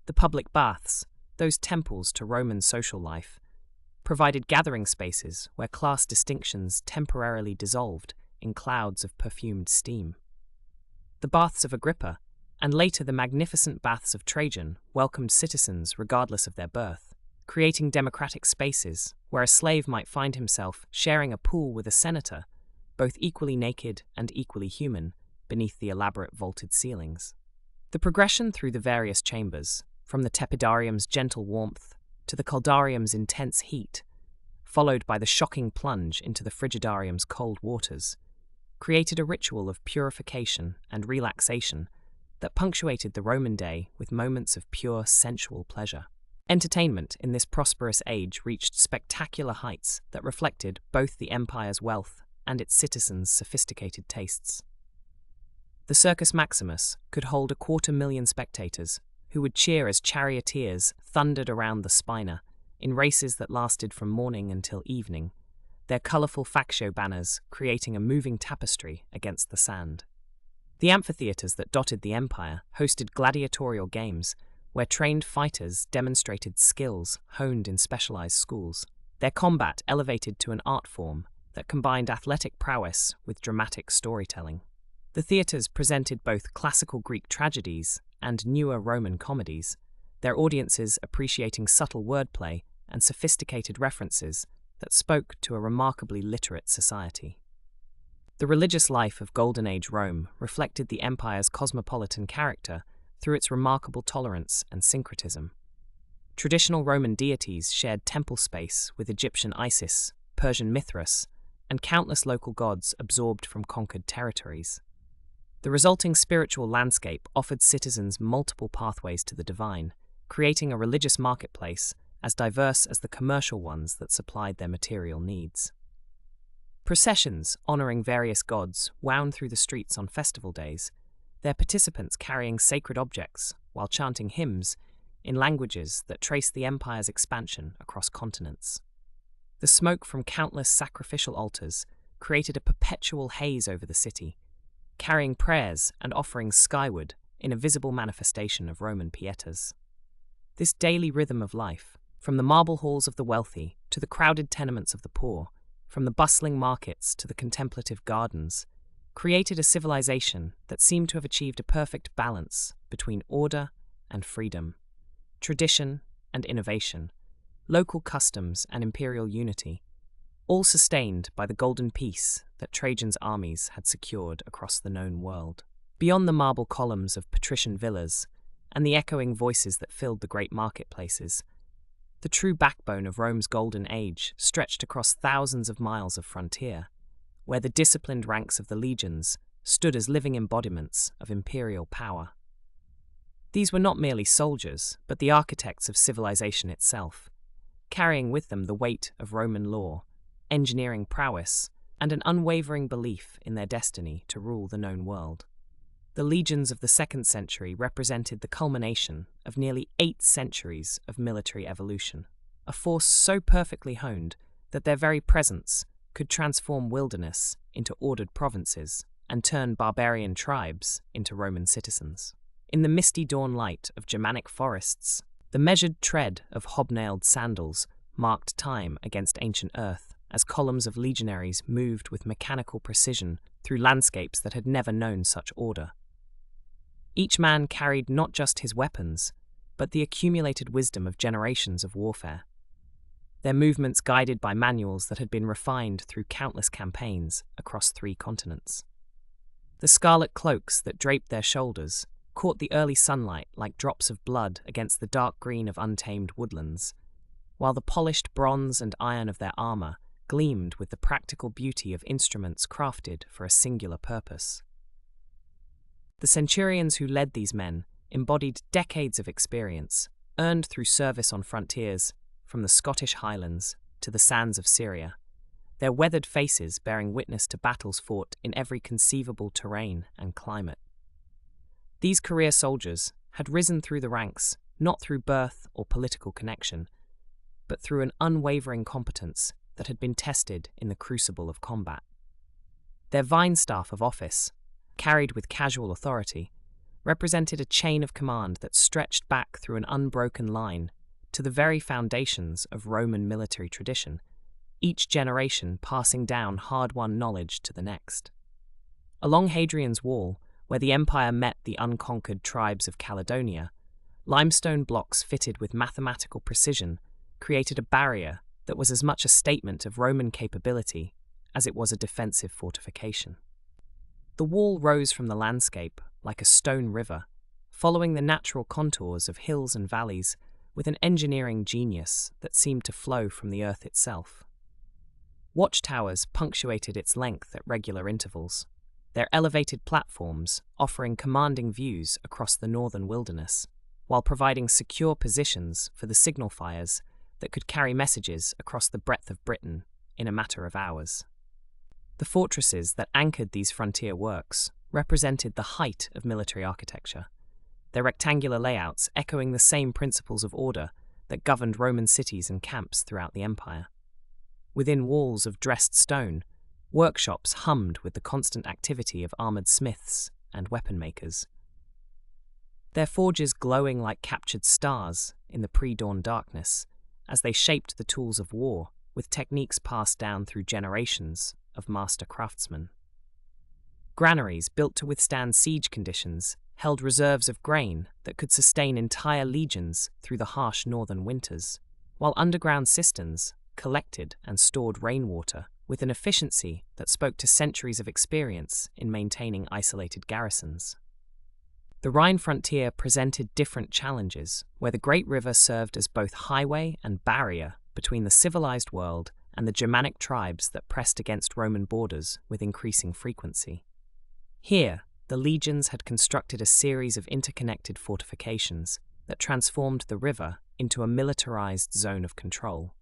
The public baths, those temples to Roman social life, provided gathering spaces where class distinctions temporarily dissolved in clouds of perfumed steam. The baths of Agrippa, and later the magnificent baths of Trajan, welcomed citizens regardless of their birth, creating democratic spaces where a slave might find himself sharing a pool with a senator, both equally naked and equally human, beneath the elaborate vaulted ceilings. The progression through the various chambers, from the tepidarium's gentle warmth to the caldarium's intense heat, followed by the shocking plunge into the frigidarium's cold waters, created a ritual of purification and relaxation that punctuated the Roman day with moments of pure sensual pleasure. Entertainment in this prosperous age reached spectacular heights that reflected both the empire's wealth and its citizens' sophisticated tastes. The Circus Maximus could hold 250,000 spectators who would cheer as charioteers thundered around the spina in races that lasted from morning until evening, their colourful faccio banners creating a moving tapestry against the sand. The amphitheatres that dotted the empire hosted gladiatorial games where trained fighters demonstrated skills honed in specialized schools, their combat elevated to an art form that combined athletic prowess with dramatic storytelling. The theatres presented both classical Greek tragedies and newer Roman comedies, their audiences appreciating subtle wordplay and sophisticated references that spoke to a remarkably literate society. The religious life of Golden Age Rome reflected the empire's cosmopolitan character through its remarkable tolerance and syncretism. Traditional Roman deities shared temple space with Egyptian Isis, Persian Mithras, and countless local gods absorbed from conquered territories. The resulting spiritual landscape offered citizens multiple pathways to the divine, creating a religious marketplace as diverse as the commercial ones that supplied their material needs. Processions honoring various gods wound through the streets on festival days, their participants carrying sacred objects while chanting hymns in languages that trace the empire's expansion across continents. The smoke from countless sacrificial altars created a perpetual haze over the city, carrying prayers and offerings skyward in a visible manifestation of Roman pietas. This daily rhythm of life, from the marble halls of the wealthy to the crowded tenements of the poor, from the bustling markets to the contemplative gardens, created a civilization that seemed to have achieved a perfect balance between order and freedom, tradition and innovation, local customs and imperial unity, all sustained by the golden peace that Trajan's armies had secured across the known world. Beyond the marble columns of patrician villas and the echoing voices that filled the great marketplaces, the true backbone of Rome's golden age stretched across thousands of miles of frontier, where the disciplined ranks of the legions stood as living embodiments of imperial power. These were not merely soldiers, but the architects of civilization itself, carrying with them the weight of Roman law, engineering prowess, and an unwavering belief in their destiny to rule the known world. The legions of the 2nd century represented the culmination of nearly 8 centuries of military evolution, a force so perfectly honed that their very presence could transform wilderness into ordered provinces and turn barbarian tribes into Roman citizens. In the misty dawn light of Germanic forests, the measured tread of hobnailed sandals marked time against ancient earth as columns of legionaries moved with mechanical precision through landscapes that had never known such order. Each man carried not just his weapons, but the accumulated wisdom of generations of warfare, their movements guided by manuals that had been refined through countless campaigns across 3 continents. The scarlet cloaks that draped their shoulders caught the early sunlight like drops of blood against the dark green of untamed woodlands, while the polished bronze and iron of their armor gleamed with the practical beauty of instruments crafted for a singular purpose. The centurions who led these men embodied decades of experience, earned through service on frontiers from the Scottish Highlands to the sands of Syria, their weathered faces bearing witness to battles fought in every conceivable terrain and climate. These career soldiers had risen through the ranks not through birth or political connection, but through an unwavering competence that had been tested in the crucible of combat. Their vine staff of office, carried with casual authority, represented a chain of command that stretched back through an unbroken line to the very foundations of Roman military tradition, each generation passing down hard-won knowledge to the next. Along Hadrian's Wall, where the empire met the unconquered tribes of Caledonia, limestone blocks fitted with mathematical precision created a barrier that was as much a statement of Roman capability as it was a defensive fortification. The wall rose from the landscape like a stone river, following the natural contours of hills and valleys with an engineering genius that seemed to flow from the earth itself. Watchtowers punctuated its length at regular intervals, their elevated platforms offering commanding views across the northern wilderness, while providing secure positions for the signal fires that could carry messages across the breadth of Britain in a matter of hours. The fortresses that anchored these frontier works represented the height of military architecture, their rectangular layouts echoing the same principles of order that governed Roman cities and camps throughout the empire. Within walls of dressed stone, workshops hummed with the constant activity of armored smiths and weapon makers, their forges glowing like captured stars in the pre-dawn darkness as they shaped the tools of war with techniques passed down through generations of master craftsmen. Granaries built to withstand siege conditions held reserves of grain that could sustain entire legions through the harsh northern winters, while underground cisterns collected and stored rainwater with an efficiency that spoke to centuries of experience in maintaining isolated garrisons. The Rhine frontier presented different challenges, where the great river served as both highway and barrier between the civilized world and the Germanic tribes that pressed against Roman borders with increasing frequency. Here, the legions had constructed a series of interconnected fortifications that transformed the river into a militarized zone of control.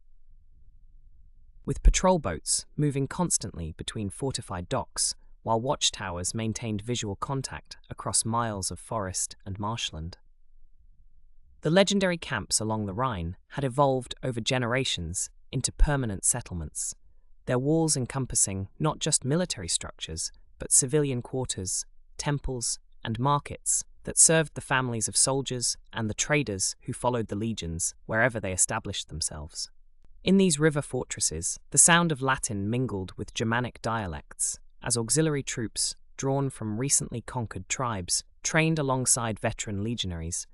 With patrol boats moving constantly between fortified docks, while watchtowers maintained visual contact across miles of forest and marshland. The legendary camps along the Rhine had evolved over generations into permanent settlements, their walls encompassing not just military structures, but civilian quarters, temples, and markets that served the families of soldiers and the traders who followed the legions wherever they established themselves. In these river fortresses, the sound of Latin mingled with Germanic dialects, as auxiliary troops, drawn from recently conquered tribes, trained alongside veteran legionaries,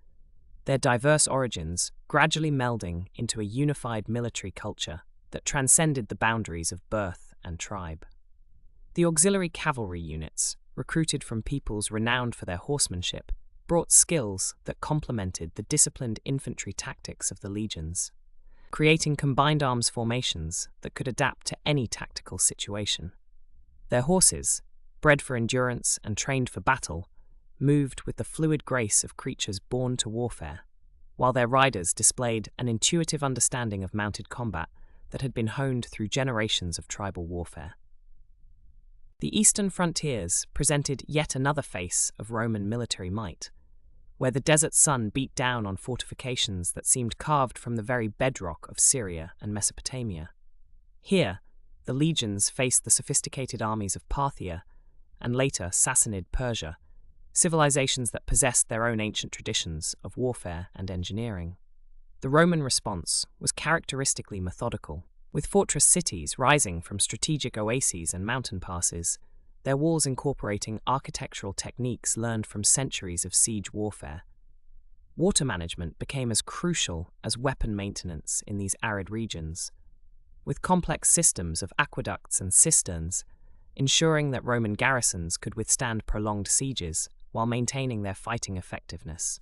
their diverse origins gradually melding into a unified military culture that transcended the boundaries of birth and tribe. The auxiliary cavalry units, recruited from peoples renowned for their horsemanship, brought skills that complemented the disciplined infantry tactics of the legions, creating combined arms formations that could adapt to any tactical situation. Their horses, bred for endurance and trained for battle, moved with the fluid grace of creatures born to warfare, while their riders displayed an intuitive understanding of mounted combat that had been honed through generations of tribal warfare. The eastern frontiers presented yet another face of Roman military might, where the desert sun beat down on fortifications that seemed carved from the very bedrock of Syria and Mesopotamia. Here, the legions faced the sophisticated armies of Parthia and later Sassanid Persia, civilizations that possessed their own ancient traditions of warfare and engineering. The Roman response was characteristically methodical, with fortress cities rising from strategic oases and mountain passes, their walls incorporating architectural techniques learned from centuries of siege warfare. Water management became as crucial as weapon maintenance in these arid regions, with complex systems of aqueducts and cisterns, ensuring that Roman garrisons could withstand prolonged sieges while maintaining their fighting effectiveness.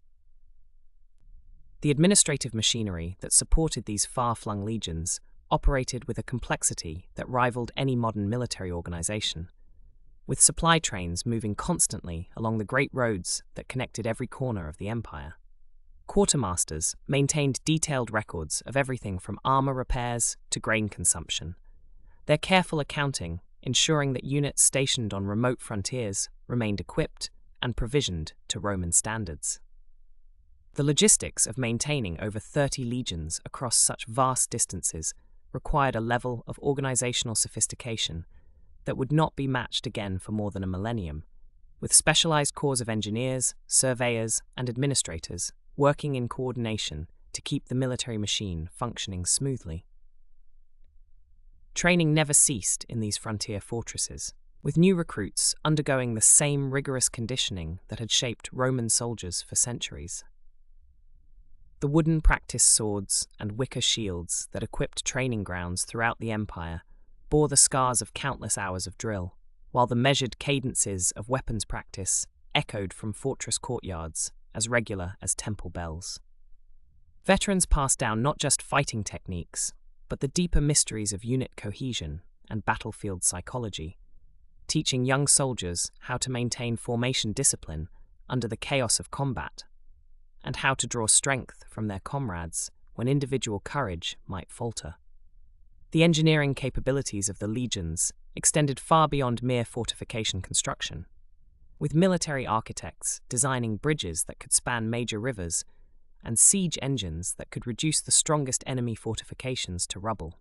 The administrative machinery that supported these far-flung legions operated with a complexity that rivaled any modern military organization, with supply trains moving constantly along the great roads that connected every corner of the empire. Quartermasters maintained detailed records of everything from armor repairs to grain consumption, their careful accounting ensuring that units stationed on remote frontiers remained equipped and provisioned to Roman standards. The logistics of maintaining over 30 legions across such vast distances required a level of organizational sophistication that would not be matched again for more than a millennium, with specialized corps of engineers, surveyors, and administrators working in coordination to keep the military machine functioning smoothly. Training never ceased in these frontier fortresses, with new recruits undergoing the same rigorous conditioning that had shaped Roman soldiers for centuries. The wooden practice swords and wicker shields that equipped training grounds throughout the empire bore the scars of countless hours of drill, while the measured cadences of weapons practice echoed from fortress courtyards as regular as temple bells. Veterans passed down not just fighting techniques, but the deeper mysteries of unit cohesion and battlefield psychology, teaching young soldiers how to maintain formation discipline under the chaos of combat, and how to draw strength from their comrades when individual courage might falter. The engineering capabilities of the legions extended far beyond mere fortification construction, with military architects designing bridges that could span major rivers and siege engines that could reduce the strongest enemy fortifications to rubble.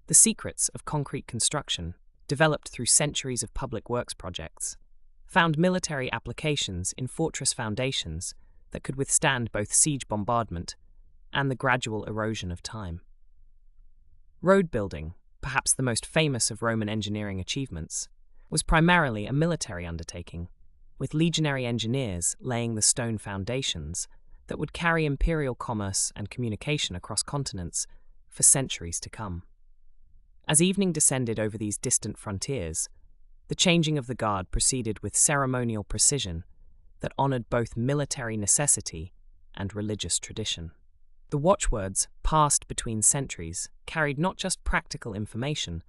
The secrets of concrete construction, developed through centuries of public works projects, found military applications in fortress foundations that could withstand both siege bombardment and the gradual erosion of time. Road building, perhaps the most famous of Roman engineering achievements, was primarily a military undertaking, with legionary engineers laying the stone foundations that would carry imperial commerce and communication across continents for centuries to come. As evening descended over these distant frontiers, the changing of the guard proceeded with ceremonial precision that honored both military necessity and religious tradition. The watchwords passed between centuries carried not just practical information,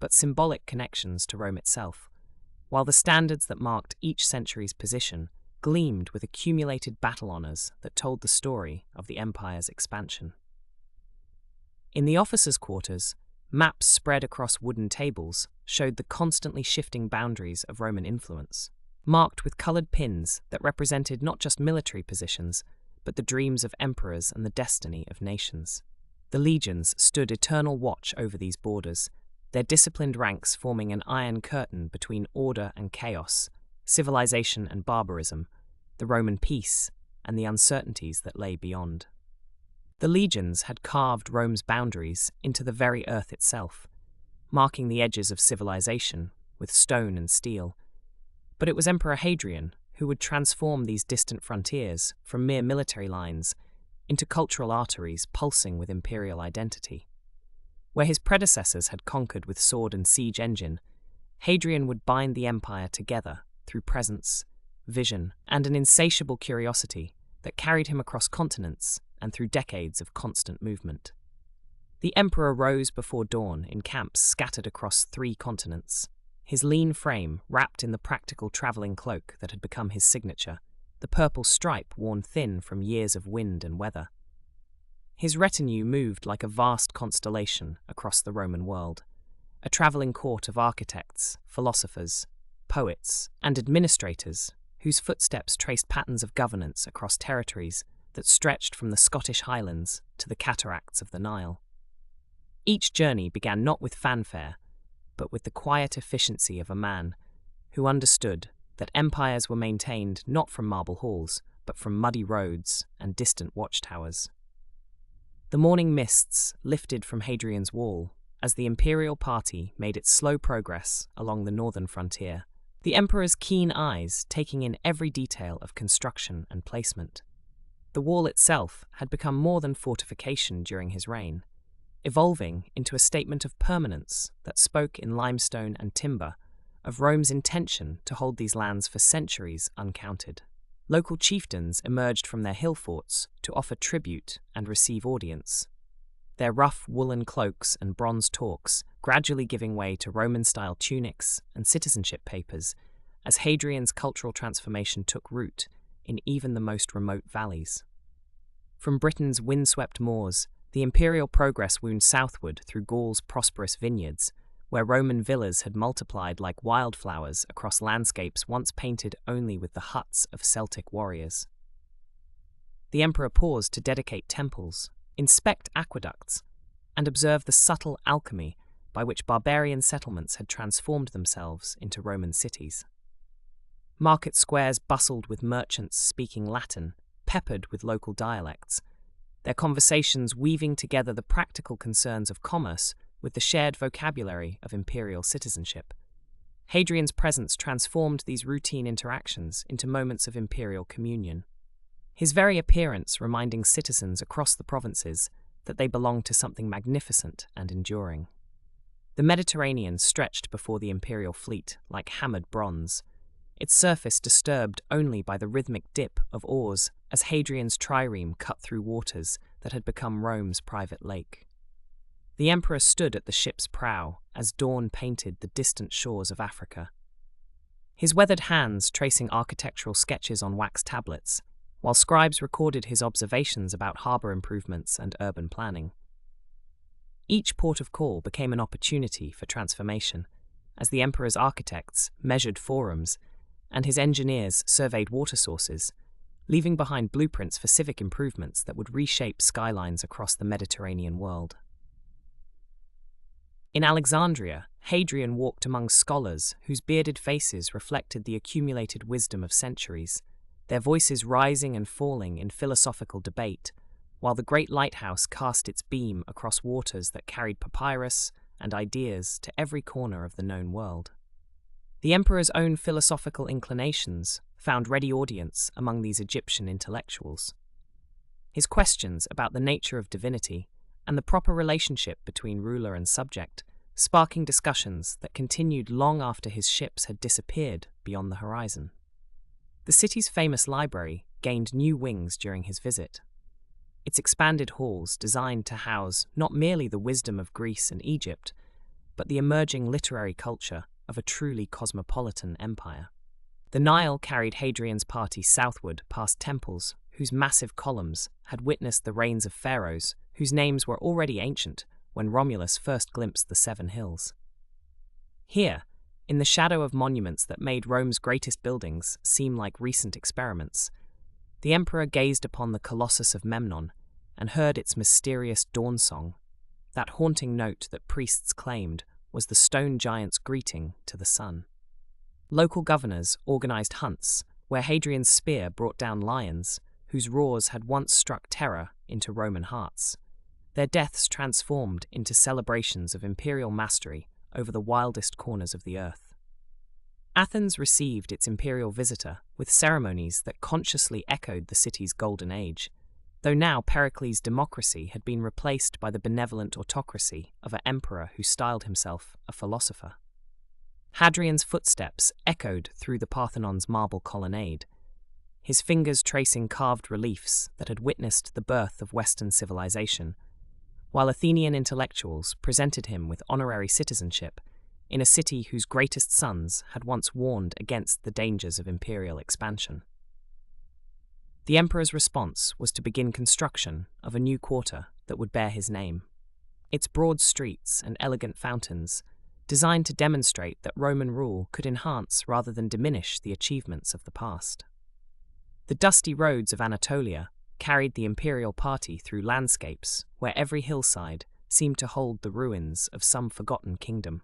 but symbolic connections to Rome itself, while the standards that marked each century's position gleamed with accumulated battle honors that told the story of the empire's expansion. In the officers' quarters, maps spread across wooden tables showed the constantly shifting boundaries of Roman influence, marked with colored pins that represented not just military positions, but the dreams of emperors and the destiny of nations. The legions stood eternal watch over these borders, their disciplined ranks forming an iron curtain between order and chaos, civilization and barbarism, the Roman peace and the uncertainties that lay beyond. The legions had carved Rome's boundaries into the very earth itself, marking the edges of civilization with stone and steel. But it was Emperor Hadrian who would transform these distant frontiers from mere military lines into cultural arteries pulsing with imperial identity. Where his predecessors had conquered with sword and siege engine, Hadrian would bind the empire together through presence, vision, and an insatiable curiosity that carried him across continents and through decades of constant movement. The emperor rose before dawn in camps scattered across 3 continents, his lean frame wrapped in the practical traveling cloak that had become his signature, the purple stripe worn thin from years of wind and weather. His retinue moved like a vast constellation across the Roman world, a traveling court of architects, philosophers, poets, and administrators whose footsteps traced patterns of governance across territories that stretched from the Scottish Highlands to the cataracts of the Nile. Each journey began not with fanfare, but with the quiet efficiency of a man who understood that empires were maintained not from marble halls, but from muddy roads and distant watchtowers. The morning mists lifted from Hadrian's wall as the imperial party made its slow progress along the northern frontier, the emperor's keen eyes taking in every detail of construction and placement. The wall itself had become more than fortification during his reign, evolving into a statement of permanence that spoke in limestone and timber of Rome's intention to hold these lands for centuries uncounted. Local chieftains emerged from their hill forts to offer tribute and receive audience, their rough woolen cloaks and bronze torques gradually giving way to Roman-style tunics and citizenship papers as Hadrian's cultural transformation took root in even the most remote valleys. From Britain's windswept moors, the imperial progress wound southward through Gaul's prosperous vineyards, where Roman villas had multiplied like wildflowers across landscapes once painted only with the huts of Celtic warriors. The emperor paused to dedicate temples, inspect aqueducts, and observe the subtle alchemy by which barbarian settlements had transformed themselves into Roman cities. Market squares bustled with merchants speaking Latin, peppered with local dialects, their conversations weaving together the practical concerns of commerce with the shared vocabulary of imperial citizenship. Hadrian's presence transformed these routine interactions into moments of imperial communion, his very appearance reminding citizens across the provinces that they belonged to something magnificent and enduring. The Mediterranean stretched before the imperial fleet like hammered bronze, its surface disturbed only by the rhythmic dip of oars as Hadrian's trireme cut through waters that had become Rome's private lake. The emperor stood at the ship's prow as dawn painted the distant shores of Africa, his weathered hands tracing architectural sketches on wax tablets, while scribes recorded his observations about harbour improvements and urban planning. Each port of call became an opportunity for transformation, as the emperor's architects measured forums and his engineers surveyed water sources, leaving behind blueprints for civic improvements that would reshape skylines across the Mediterranean world. In Alexandria, Hadrian walked among scholars whose bearded faces reflected the accumulated wisdom of centuries, their voices rising and falling in philosophical debate, while the great lighthouse cast its beam across waters that carried papyrus and ideas to every corner of the known world. The emperor's own philosophical inclinations found ready audience among these Egyptian intellectuals. His questions about the nature of divinity and the proper relationship between ruler and subject, sparking discussions that continued long after his ships had disappeared beyond the horizon. The city's famous library gained new wings during his visit. Its expanded halls designed to house not merely the wisdom of Greece and Egypt, but the emerging literary culture of a truly cosmopolitan empire. The Nile carried Hadrian's party southward past temples whose massive columns had witnessed the reigns of pharaohs whose names were already ancient when Romulus first glimpsed the Seven Hills. Here, in the shadow of monuments that made Rome's greatest buildings seem like recent experiments, the emperor gazed upon the Colossus of Memnon and heard its mysterious dawn song, that haunting note that priests claimed was the stone giant's greeting to the sun. Local governors organized hunts where Hadrian's spear brought down lions whose roars had once struck terror into Roman hearts, their deaths transformed into celebrations of imperial mastery over the wildest corners of the earth. Athens received its imperial visitor with ceremonies that consciously echoed the city's golden age, though now Pericles' democracy had been replaced by the benevolent autocracy of an emperor who styled himself a philosopher. Hadrian's footsteps echoed through the Parthenon's marble colonnade, his fingers tracing carved reliefs that had witnessed the birth of Western civilization, while Athenian intellectuals presented him with honorary citizenship in a city whose greatest sons had once warned against the dangers of imperial expansion. The emperor's response was to begin construction of a new quarter that would bear his name. Its broad streets and elegant fountains, designed to demonstrate that Roman rule could enhance rather than diminish the achievements of the past. The dusty roads of Anatolia carried the imperial party through landscapes where every hillside seemed to hold the ruins of some forgotten kingdom,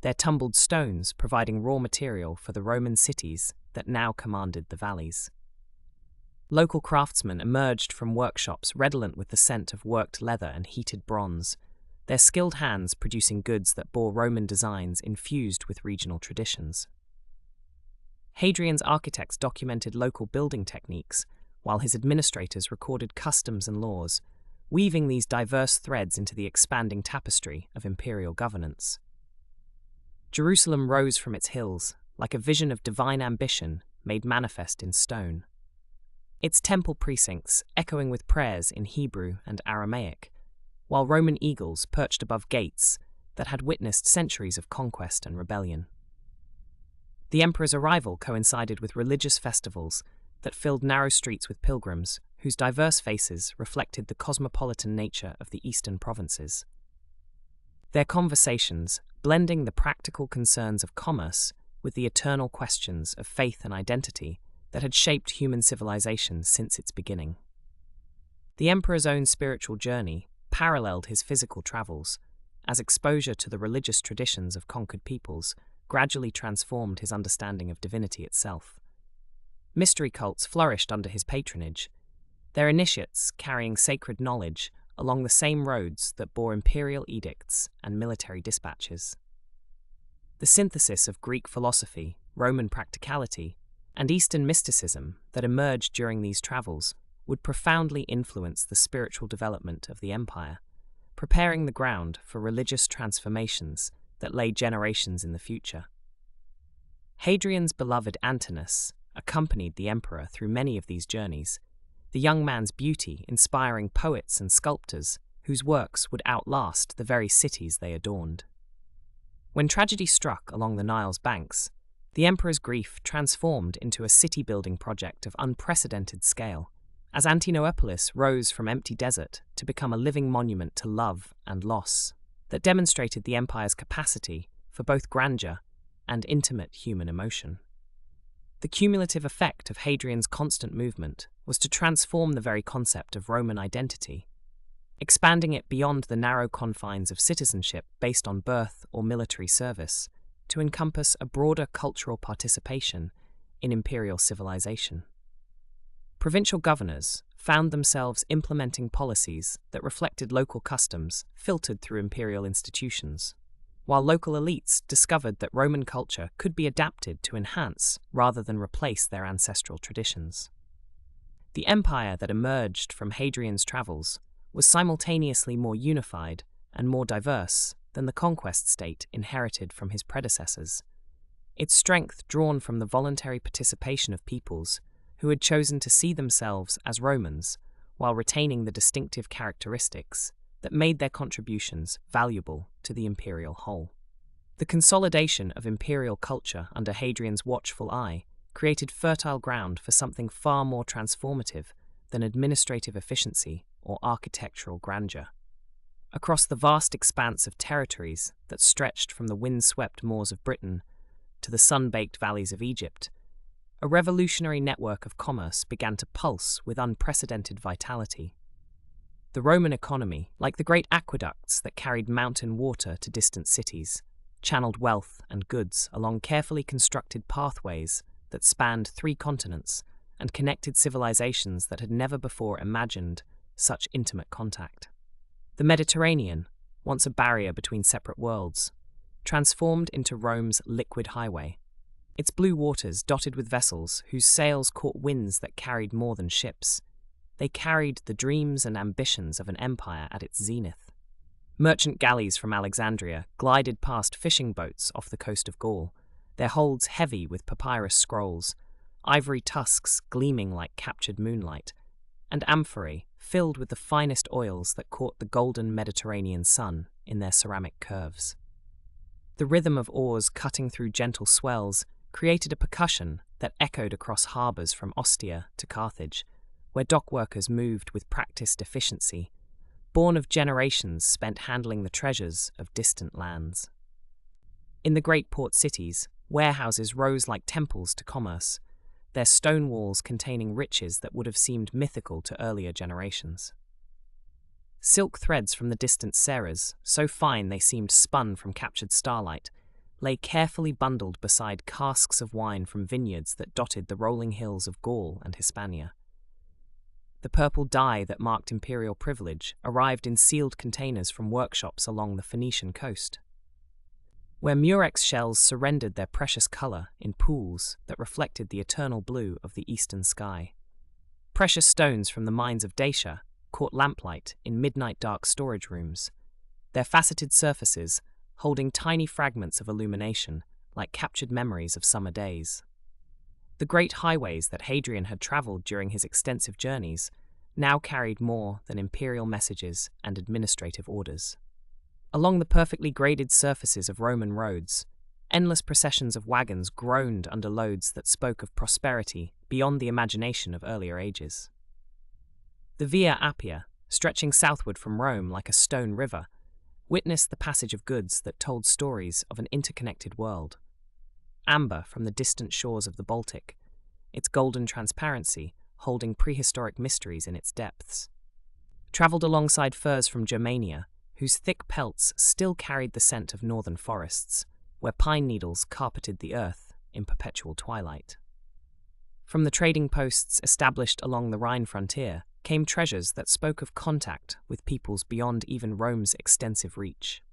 their tumbled stones providing raw material for the Roman cities that now commanded the valleys. Local craftsmen emerged from workshops redolent with the scent of worked leather and heated bronze, their skilled hands producing goods that bore Roman designs infused with regional traditions. Hadrian's architects documented local building techniques, while his administrators recorded customs and laws, weaving these diverse threads into the expanding tapestry of imperial governance. Jerusalem rose from its hills like a vision of divine ambition made manifest in stone. Its temple precincts echoing with prayers in Hebrew and Aramaic, while Roman eagles perched above gates that had witnessed centuries of conquest and rebellion. The emperor's arrival coincided with religious festivals that filled narrow streets with pilgrims whose diverse faces reflected the cosmopolitan nature of the eastern provinces. Their conversations, blending the practical concerns of commerce with the eternal questions of faith and identity that had shaped human civilization since its beginning. The emperor's own spiritual journey paralleled his physical travels, as exposure to the religious traditions of conquered peoples gradually transformed his understanding of divinity itself. Mystery cults flourished under his patronage, their initiates carrying sacred knowledge along the same roads that bore imperial edicts and military dispatches. The synthesis of Greek philosophy, Roman practicality, and Eastern mysticism that emerged during these travels would profoundly influence the spiritual development of the empire, preparing the ground for religious transformations that lay generations in the future. Hadrian's beloved Antinous accompanied the emperor through many of these journeys, the young man's beauty inspiring poets and sculptors whose works would outlast the very cities they adorned. When tragedy struck along the Nile's banks, the emperor's grief transformed into a city-building project of unprecedented scale, as Antinopolis rose from empty desert to become a living monument to love and loss that demonstrated the empire's capacity for both grandeur and intimate human emotion. The cumulative effect of Hadrian's constant movement was to transform the very concept of Roman identity, expanding it beyond the narrow confines of citizenship based on birth or military service to encompass a broader cultural participation in imperial civilization. Provincial governors found themselves implementing policies that reflected local customs filtered through imperial institutions, while local elites discovered that Roman culture could be adapted to enhance rather than replace their ancestral traditions. The empire that emerged from Hadrian's travels was simultaneously more unified and more diverse than the conquest state inherited from his predecessors. Its strength drawn from the voluntary participation of peoples who had chosen to see themselves as Romans while retaining the distinctive characteristics that made their contributions valuable to the imperial whole. The consolidation of imperial culture under Hadrian's watchful eye created fertile ground for something far more transformative than administrative efficiency or architectural grandeur. Across the vast expanse of territories that stretched from the wind-swept moors of Britain to the sun-baked valleys of Egypt, a revolutionary network of commerce began to pulse with unprecedented vitality. The Roman economy, like the great aqueducts that carried mountain water to distant cities, channeled wealth and goods along carefully constructed pathways that spanned 3 continents and connected civilizations that had never before imagined such intimate contact. The Mediterranean, once a barrier between separate worlds, transformed into Rome's liquid highway. Its blue waters dotted with vessels whose sails caught winds that carried more than ships. They carried the dreams and ambitions of an empire at its zenith. Merchant galleys from Alexandria glided past fishing boats off the coast of Gaul, their holds heavy with papyrus scrolls, ivory tusks gleaming like captured moonlight, and amphorae filled with the finest oils that caught the golden Mediterranean sun in their ceramic curves. The rhythm of oars cutting through gentle swells created a percussion that echoed across harbours from Ostia to Carthage, where dockworkers moved with practiced efficiency, born of generations spent handling the treasures of distant lands. In the great port cities, warehouses rose like temples to commerce, their stone walls containing riches that would have seemed mythical to earlier generations. Silk threads from the distant Ceres, so fine they seemed spun from captured starlight, lay carefully bundled beside casks of wine from vineyards that dotted the rolling hills of Gaul and Hispania. The purple dye that marked imperial privilege arrived in sealed containers from workshops along the Phoenician coast, where murex shells surrendered their precious colour in pools that reflected the eternal blue of the eastern sky. Precious stones from the mines of Dacia caught lamplight in midnight dark storage rooms, their faceted surfaces holding tiny fragments of illumination like captured memories of summer days. The great highways that Hadrian had travelled during his extensive journeys now carried more than imperial messages and administrative orders. Along the perfectly graded surfaces of Roman roads, endless processions of wagons groaned under loads that spoke of prosperity beyond the imagination of earlier ages. The Via Appia, stretching southward from Rome like a stone river, witnessed the passage of goods that told stories of an interconnected world. Amber from the distant shores of the Baltic, its golden transparency holding prehistoric mysteries in its depths. Travelled alongside furs from Germania, whose thick pelts still carried the scent of northern forests, where pine needles carpeted the earth in perpetual twilight. From the trading posts established along the Rhine frontier came treasures that spoke of contact with peoples beyond even Rome's extensive reach.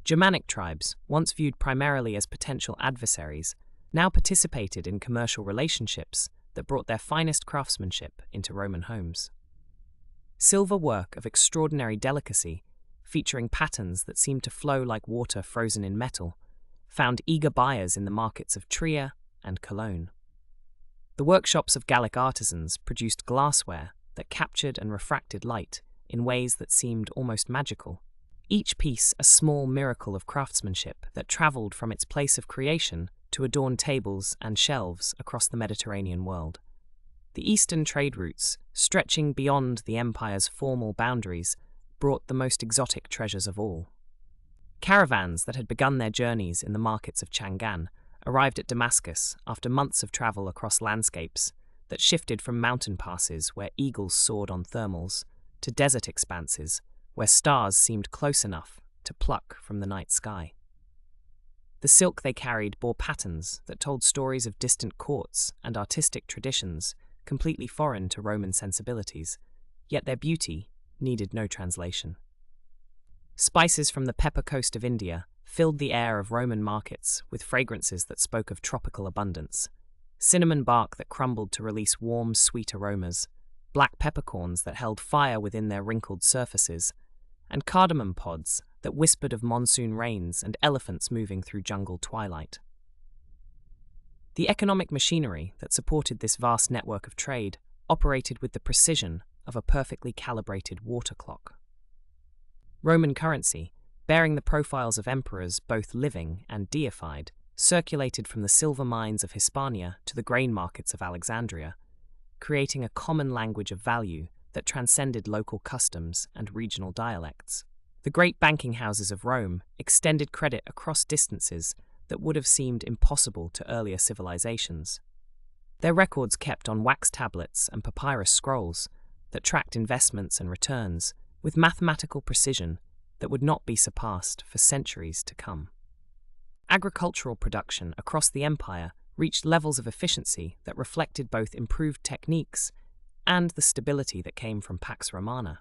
Germanic tribes, once viewed primarily as potential adversaries, now participated in commercial relationships that brought their finest craftsmanship into Roman homes. Silver work of extraordinary delicacy, featuring patterns that seemed to flow like water frozen in metal, found eager buyers in the markets of Trier and Cologne. The workshops of Gallic artisans produced glassware that captured and refracted light in ways that seemed almost magical, each piece a small miracle of craftsmanship that travelled from its place of creation to adorn tables and shelves across the Mediterranean world. The eastern trade routes, stretching beyond the empire's formal boundaries, brought the most exotic treasures of all. Caravans that had begun their journeys in the markets of Chang'an arrived at Damascus after months of travel across landscapes that shifted from mountain passes where eagles soared on thermals to desert expanses where stars seemed close enough to pluck from the night sky. The silk they carried bore patterns that told stories of distant courts and artistic traditions completely foreign to Roman sensibilities, yet their beauty needed no translation. Spices from the pepper coast of India filled the air of Roman markets with fragrances that spoke of tropical abundance. Cinnamon bark that crumbled to release warm, sweet aromas, black peppercorns that held fire within their wrinkled surfaces, and cardamom pods that whispered of monsoon rains and elephants moving through jungle twilight. The economic machinery that supported this vast network of trade operated with the precision of a perfectly calibrated water clock. Roman currency, bearing the profiles of emperors both living and deified, circulated from the silver mines of Hispania to the grain markets of Alexandria, creating a common language of value that transcended local customs and regional dialects. The great banking houses of Rome extended credit across distances that would have seemed impossible to earlier civilizations. Their records kept on wax tablets and papyrus scrolls that tracked investments and returns with mathematical precision that would not be surpassed for centuries to come. Agricultural production across the empire reached levels of efficiency that reflected both improved techniques and the stability that came from Pax Romana.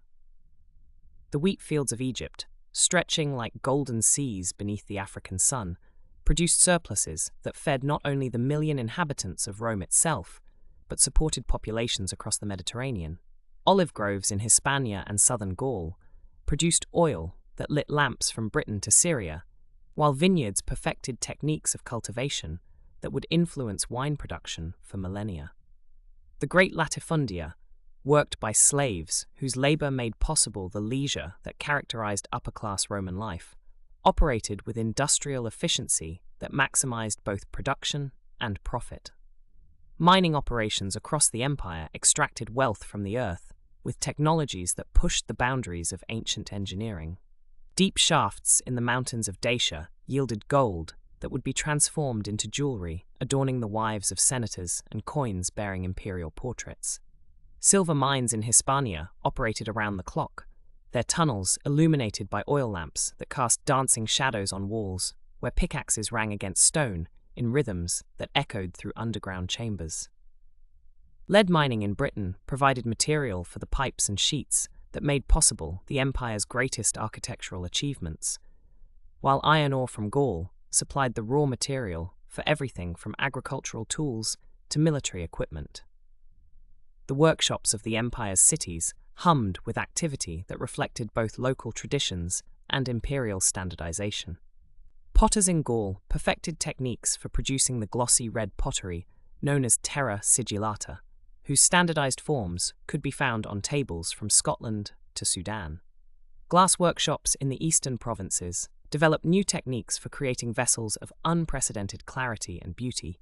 The wheat fields of Egypt, stretching like golden seas beneath the African sun, produced surpluses that fed not only the million inhabitants of Rome itself, but supported populations across the Mediterranean. Olive groves in Hispania and southern Gaul produced oil that lit lamps from Britain to Syria, while vineyards perfected techniques of cultivation that would influence wine production for millennia. The great latifundia, worked by slaves whose labor made possible the leisure that characterized upper-class Roman life, operated with industrial efficiency that maximized both production and profit. Mining operations across the empire extracted wealth from the earth with technologies that pushed the boundaries of ancient engineering. Deep shafts in the mountains of Dacia yielded gold that would be transformed into jewelry adorning the wives of senators and coins bearing imperial portraits. Silver mines in Hispania operated around the clock, their tunnels illuminated by oil lamps that cast dancing shadows on walls, where pickaxes rang against stone in rhythms that echoed through underground chambers. Lead mining in Britain provided material for the pipes and sheets that made possible the empire's greatest architectural achievements, while iron ore from Gaul supplied the raw material for everything from agricultural tools to military equipment. The workshops of the empire's cities hummed with activity that reflected both local traditions and imperial standardization. Potters in Gaul perfected techniques for producing the glossy red pottery known as terra sigillata, whose standardized forms could be found on tables from Scotland to Sudan. Glass workshops in the eastern provinces developed new techniques for creating vessels of unprecedented clarity and beauty,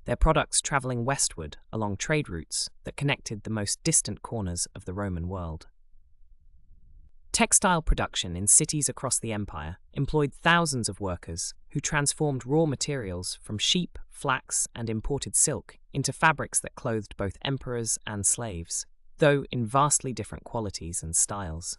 their products traveling westward along trade routes that connected the most distant corners of the Roman world. Textile production in cities across the empire employed thousands of workers who transformed raw materials from sheep, flax, and imported silk into fabrics that clothed both emperors and slaves, though in vastly different qualities and styles.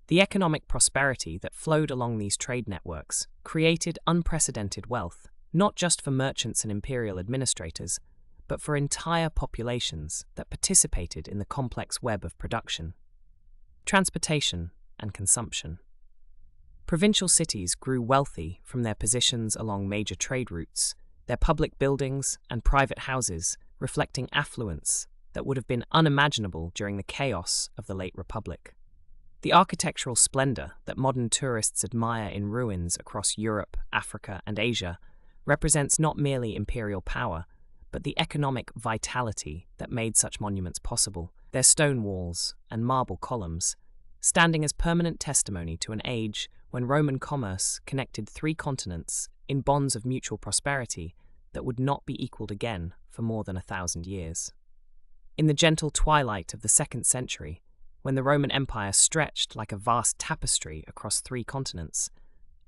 The economic prosperity that flowed along these trade networks created unprecedented wealth, not just for merchants and imperial administrators, but for entire populations that participated in the complex web of production. Transportation and consumption. Provincial cities grew wealthy from their positions along major trade routes, their public buildings and private houses reflecting affluence that would have been unimaginable during the chaos of the late Republic. The architectural splendor that modern tourists admire in ruins across Europe, Africa, and Asia represents not merely imperial power, but the economic vitality that made such monuments possible, their stone walls and marble columns, standing as permanent testimony to an age when Roman commerce connected 3 continents in bonds of mutual prosperity that would not be equaled again for more than 1,000 years. In the gentle twilight of the 2nd century, when the Roman Empire stretched like a vast tapestry across 3 continents,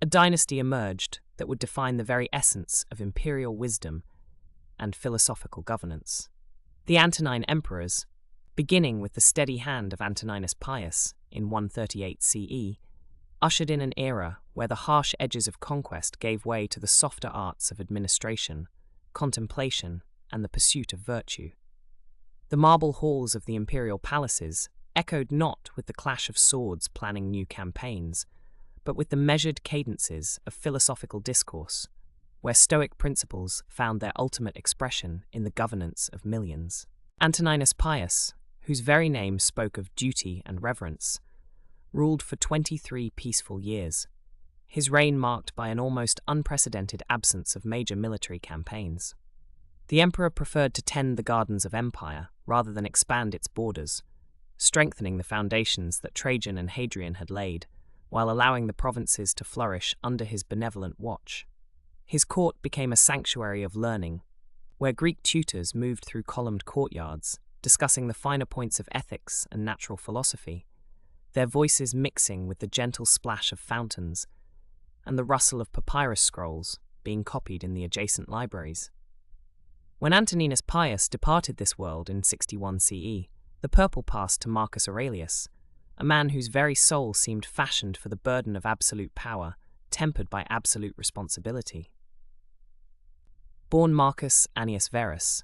a dynasty emerged that would define the very essence of imperial wisdom and philosophical governance. The Antonine emperors, beginning with the steady hand of Antoninus Pius in 138 CE, ushered in an era where the harsh edges of conquest gave way to the softer arts of administration, contemplation, and the pursuit of virtue. The marble halls of the imperial palaces echoed not with the clash of swords planning new campaigns, but with the measured cadences of philosophical discourse, where Stoic principles found their ultimate expression in the governance of millions. Antoninus Pius, whose very name spoke of duty and reverence, ruled for 23 peaceful years, his reign marked by an almost unprecedented absence of major military campaigns. The emperor preferred to tend the gardens of empire rather than expand its borders, strengthening the foundations that Trajan and Hadrian had laid, while allowing the provinces to flourish under his benevolent watch. His court became a sanctuary of learning, where Greek tutors moved through columned courtyards, discussing the finer points of ethics and natural philosophy, their voices mixing with the gentle splash of fountains and the rustle of papyrus scrolls being copied in the adjacent libraries. When Antoninus Pius departed this world in 61 CE, the purple passed to Marcus Aurelius, a man whose very soul seemed fashioned for the burden of absolute power, tempered by absolute responsibility. Born Marcus Annius Verus,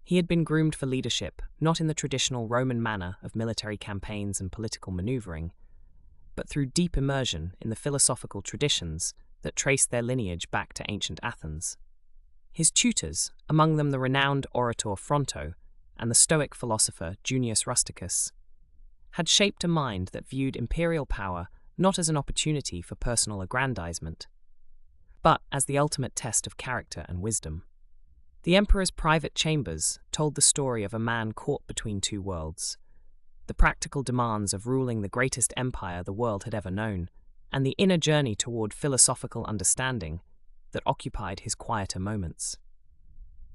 he had been groomed for leadership not in the traditional Roman manner of military campaigns and political maneuvering, but through deep immersion in the philosophical traditions that traced their lineage back to ancient Athens. His tutors, among them the renowned orator Fronto and the Stoic philosopher Junius Rusticus, had shaped a mind that viewed imperial power not as an opportunity for personal aggrandizement, but as the ultimate test of character and wisdom. The emperor's private chambers told the story of a man caught between two worlds, the practical demands of ruling the greatest empire the world had ever known, and the inner journey toward philosophical understanding that occupied his quieter moments.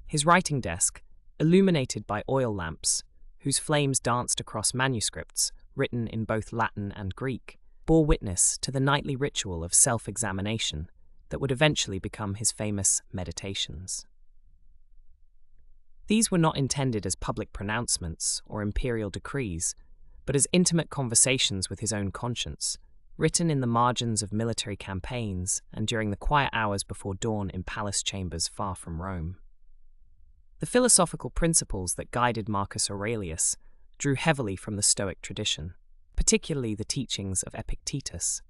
His writing desk, illuminated by oil lamps, whose flames danced across manuscripts written in both Latin and Greek, bore witness to the nightly ritual of self-examination that would eventually become his famous Meditations. These were not intended as public pronouncements or imperial decrees, but as intimate conversations with his own conscience, written in the margins of military campaigns and during the quiet hours before dawn in palace chambers far from Rome. The philosophical principles that guided Marcus Aurelius drew heavily from the Stoic tradition, particularly the teachings of Epictetus,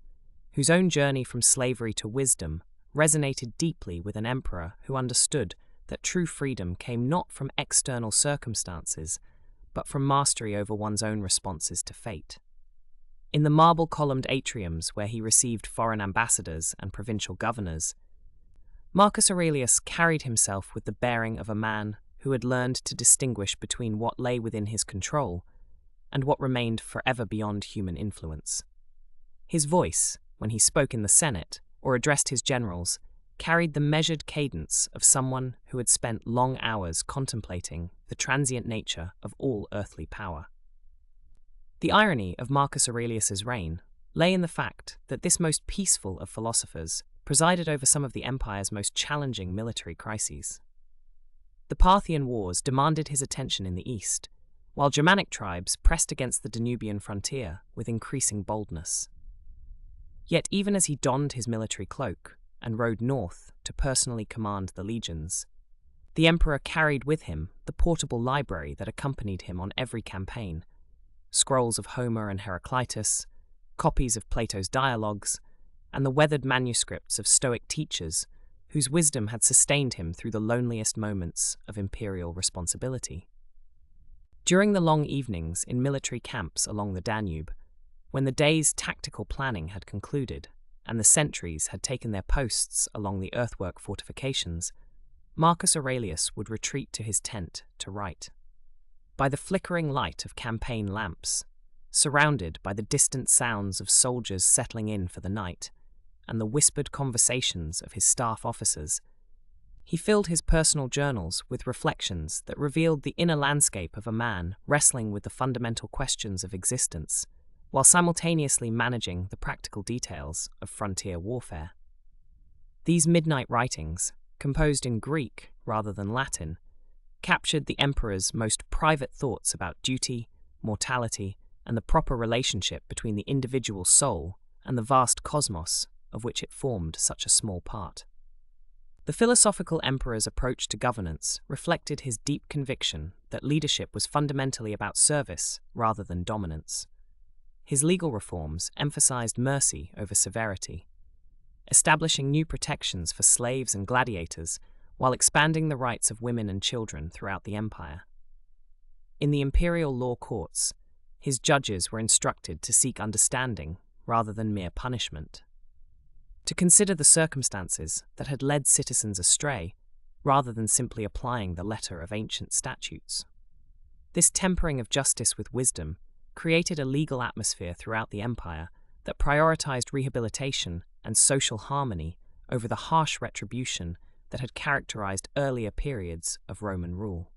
whose own journey from slavery to wisdom resonated deeply with an emperor who understood that true freedom came not from external circumstances, but from mastery over one's own responses to fate. In the marble-columned atriums where he received foreign ambassadors and provincial governors, Marcus Aurelius carried himself with the bearing of a man who had learned to distinguish between what lay within his control and what remained forever beyond human influence. His voice, when he spoke in the Senate or addressed his generals, carried the measured cadence of someone who had spent long hours contemplating the transient nature of all earthly power. The irony of Marcus Aurelius's reign lay in the fact that this most peaceful of philosophers presided over some of the empire's most challenging military crises. The Parthian Wars demanded his attention in the east, while Germanic tribes pressed against the Danubian frontier with increasing boldness. Yet even as he donned his military cloak and rode north to personally command the legions, the emperor carried with him the portable library that accompanied him on every campaign: scrolls of Homer and Heraclitus, copies of Plato's dialogues, and the weathered manuscripts of Stoic teachers whose wisdom had sustained him through the loneliest moments of imperial responsibility. During the long evenings in military camps along the Danube, when the day's tactical planning had concluded and the sentries had taken their posts along the earthwork fortifications, Marcus Aurelius would retreat to his tent to write. By the flickering light of campaign lamps, surrounded by the distant sounds of soldiers settling in for the night and the whispered conversations of his staff officers, he filled his personal journals with reflections that revealed the inner landscape of a man wrestling with the fundamental questions of existence, while simultaneously managing the practical details of frontier warfare. These midnight writings, composed in Greek rather than Latin, captured the emperor's most private thoughts about duty, mortality, and the proper relationship between the individual soul and the vast cosmos of which it formed such a small part. The philosophical emperor's approach to governance reflected his deep conviction that leadership was fundamentally about service rather than dominance. His legal reforms emphasized mercy over severity, establishing new protections for slaves and gladiators while expanding the rights of women and children throughout the empire. In the imperial law courts, his judges were instructed to seek understanding rather than mere punishment, to consider the circumstances that had led citizens astray rather than simply applying the letter of ancient statutes. This tempering of justice with wisdom created a legal atmosphere throughout the empire that prioritized rehabilitation and social harmony over the harsh retribution that had characterized earlier periods of Roman rule.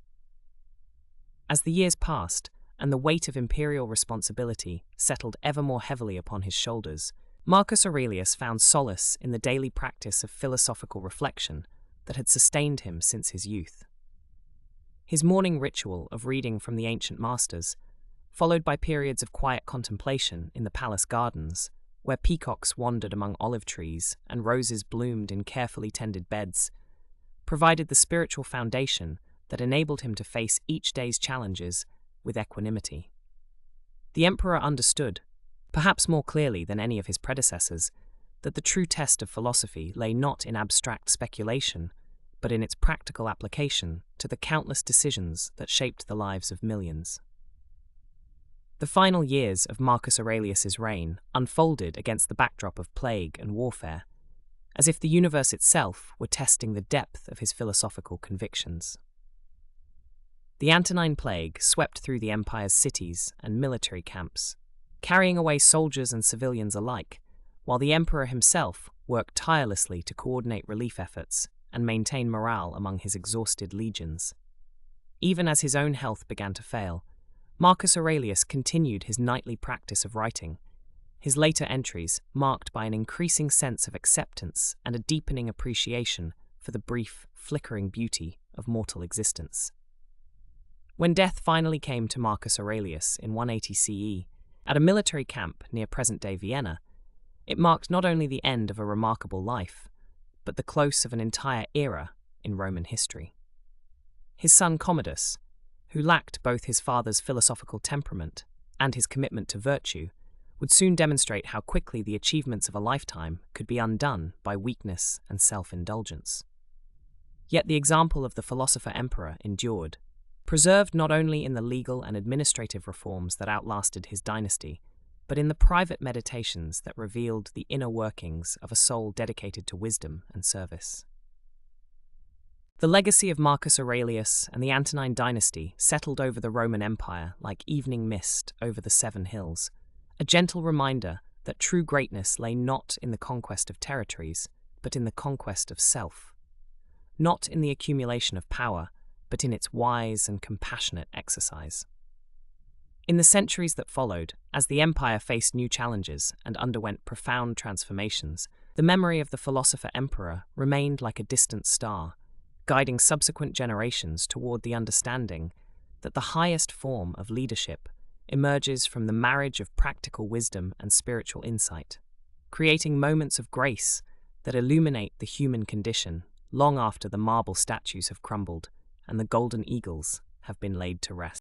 As the years passed and the weight of imperial responsibility settled ever more heavily upon his shoulders, Marcus Aurelius found solace in the daily practice of philosophical reflection that had sustained him since his youth. His morning ritual of reading from the ancient masters, followed by periods of quiet contemplation in the palace gardens, where peacocks wandered among olive trees and roses bloomed in carefully tended beds, provided the spiritual foundation that enabled him to face each day's challenges with equanimity. The emperor understood, perhaps more clearly than any of his predecessors, that the true test of philosophy lay not in abstract speculation, but in its practical application to the countless decisions that shaped the lives of millions. The final years of Marcus Aurelius's reign unfolded against the backdrop of plague and warfare, as if the universe itself were testing the depth of his philosophical convictions. The Antonine Plague swept through the empire's cities and military camps, carrying away soldiers and civilians alike, while the emperor himself worked tirelessly to coordinate relief efforts and maintain morale among his exhausted legions. Even as his own health began to fail, Marcus Aurelius continued his nightly practice of writing, his later entries marked by an increasing sense of acceptance and a deepening appreciation for the brief, flickering beauty of mortal existence. When death finally came to Marcus Aurelius in 180 CE, at a military camp near present-day Vienna, it marked not only the end of a remarkable life, but the close of an entire era in Roman history. His son Commodus, who lacked both his father's philosophical temperament and his commitment to virtue, would soon demonstrate how quickly the achievements of a lifetime could be undone by weakness and self-indulgence. Yet the example of the philosopher-emperor endured, preserved not only in the legal and administrative reforms that outlasted his dynasty, but in the private meditations that revealed the inner workings of a soul dedicated to wisdom and service. The legacy of Marcus Aurelius and the Antonine dynasty settled over the Roman Empire like evening mist over the Seven Hills, a gentle reminder that true greatness lay not in the conquest of territories, but in the conquest of self, not in the accumulation of power, but in its wise and compassionate exercise. In the centuries that followed, as the empire faced new challenges and underwent profound transformations, the memory of the philosopher-emperor remained like a distant star, guiding subsequent generations toward the understanding that the highest form of leadership emerges from the marriage of practical wisdom and spiritual insight, creating moments of grace that illuminate the human condition long after the marble statues have crumbled and the golden eagles have been laid to rest.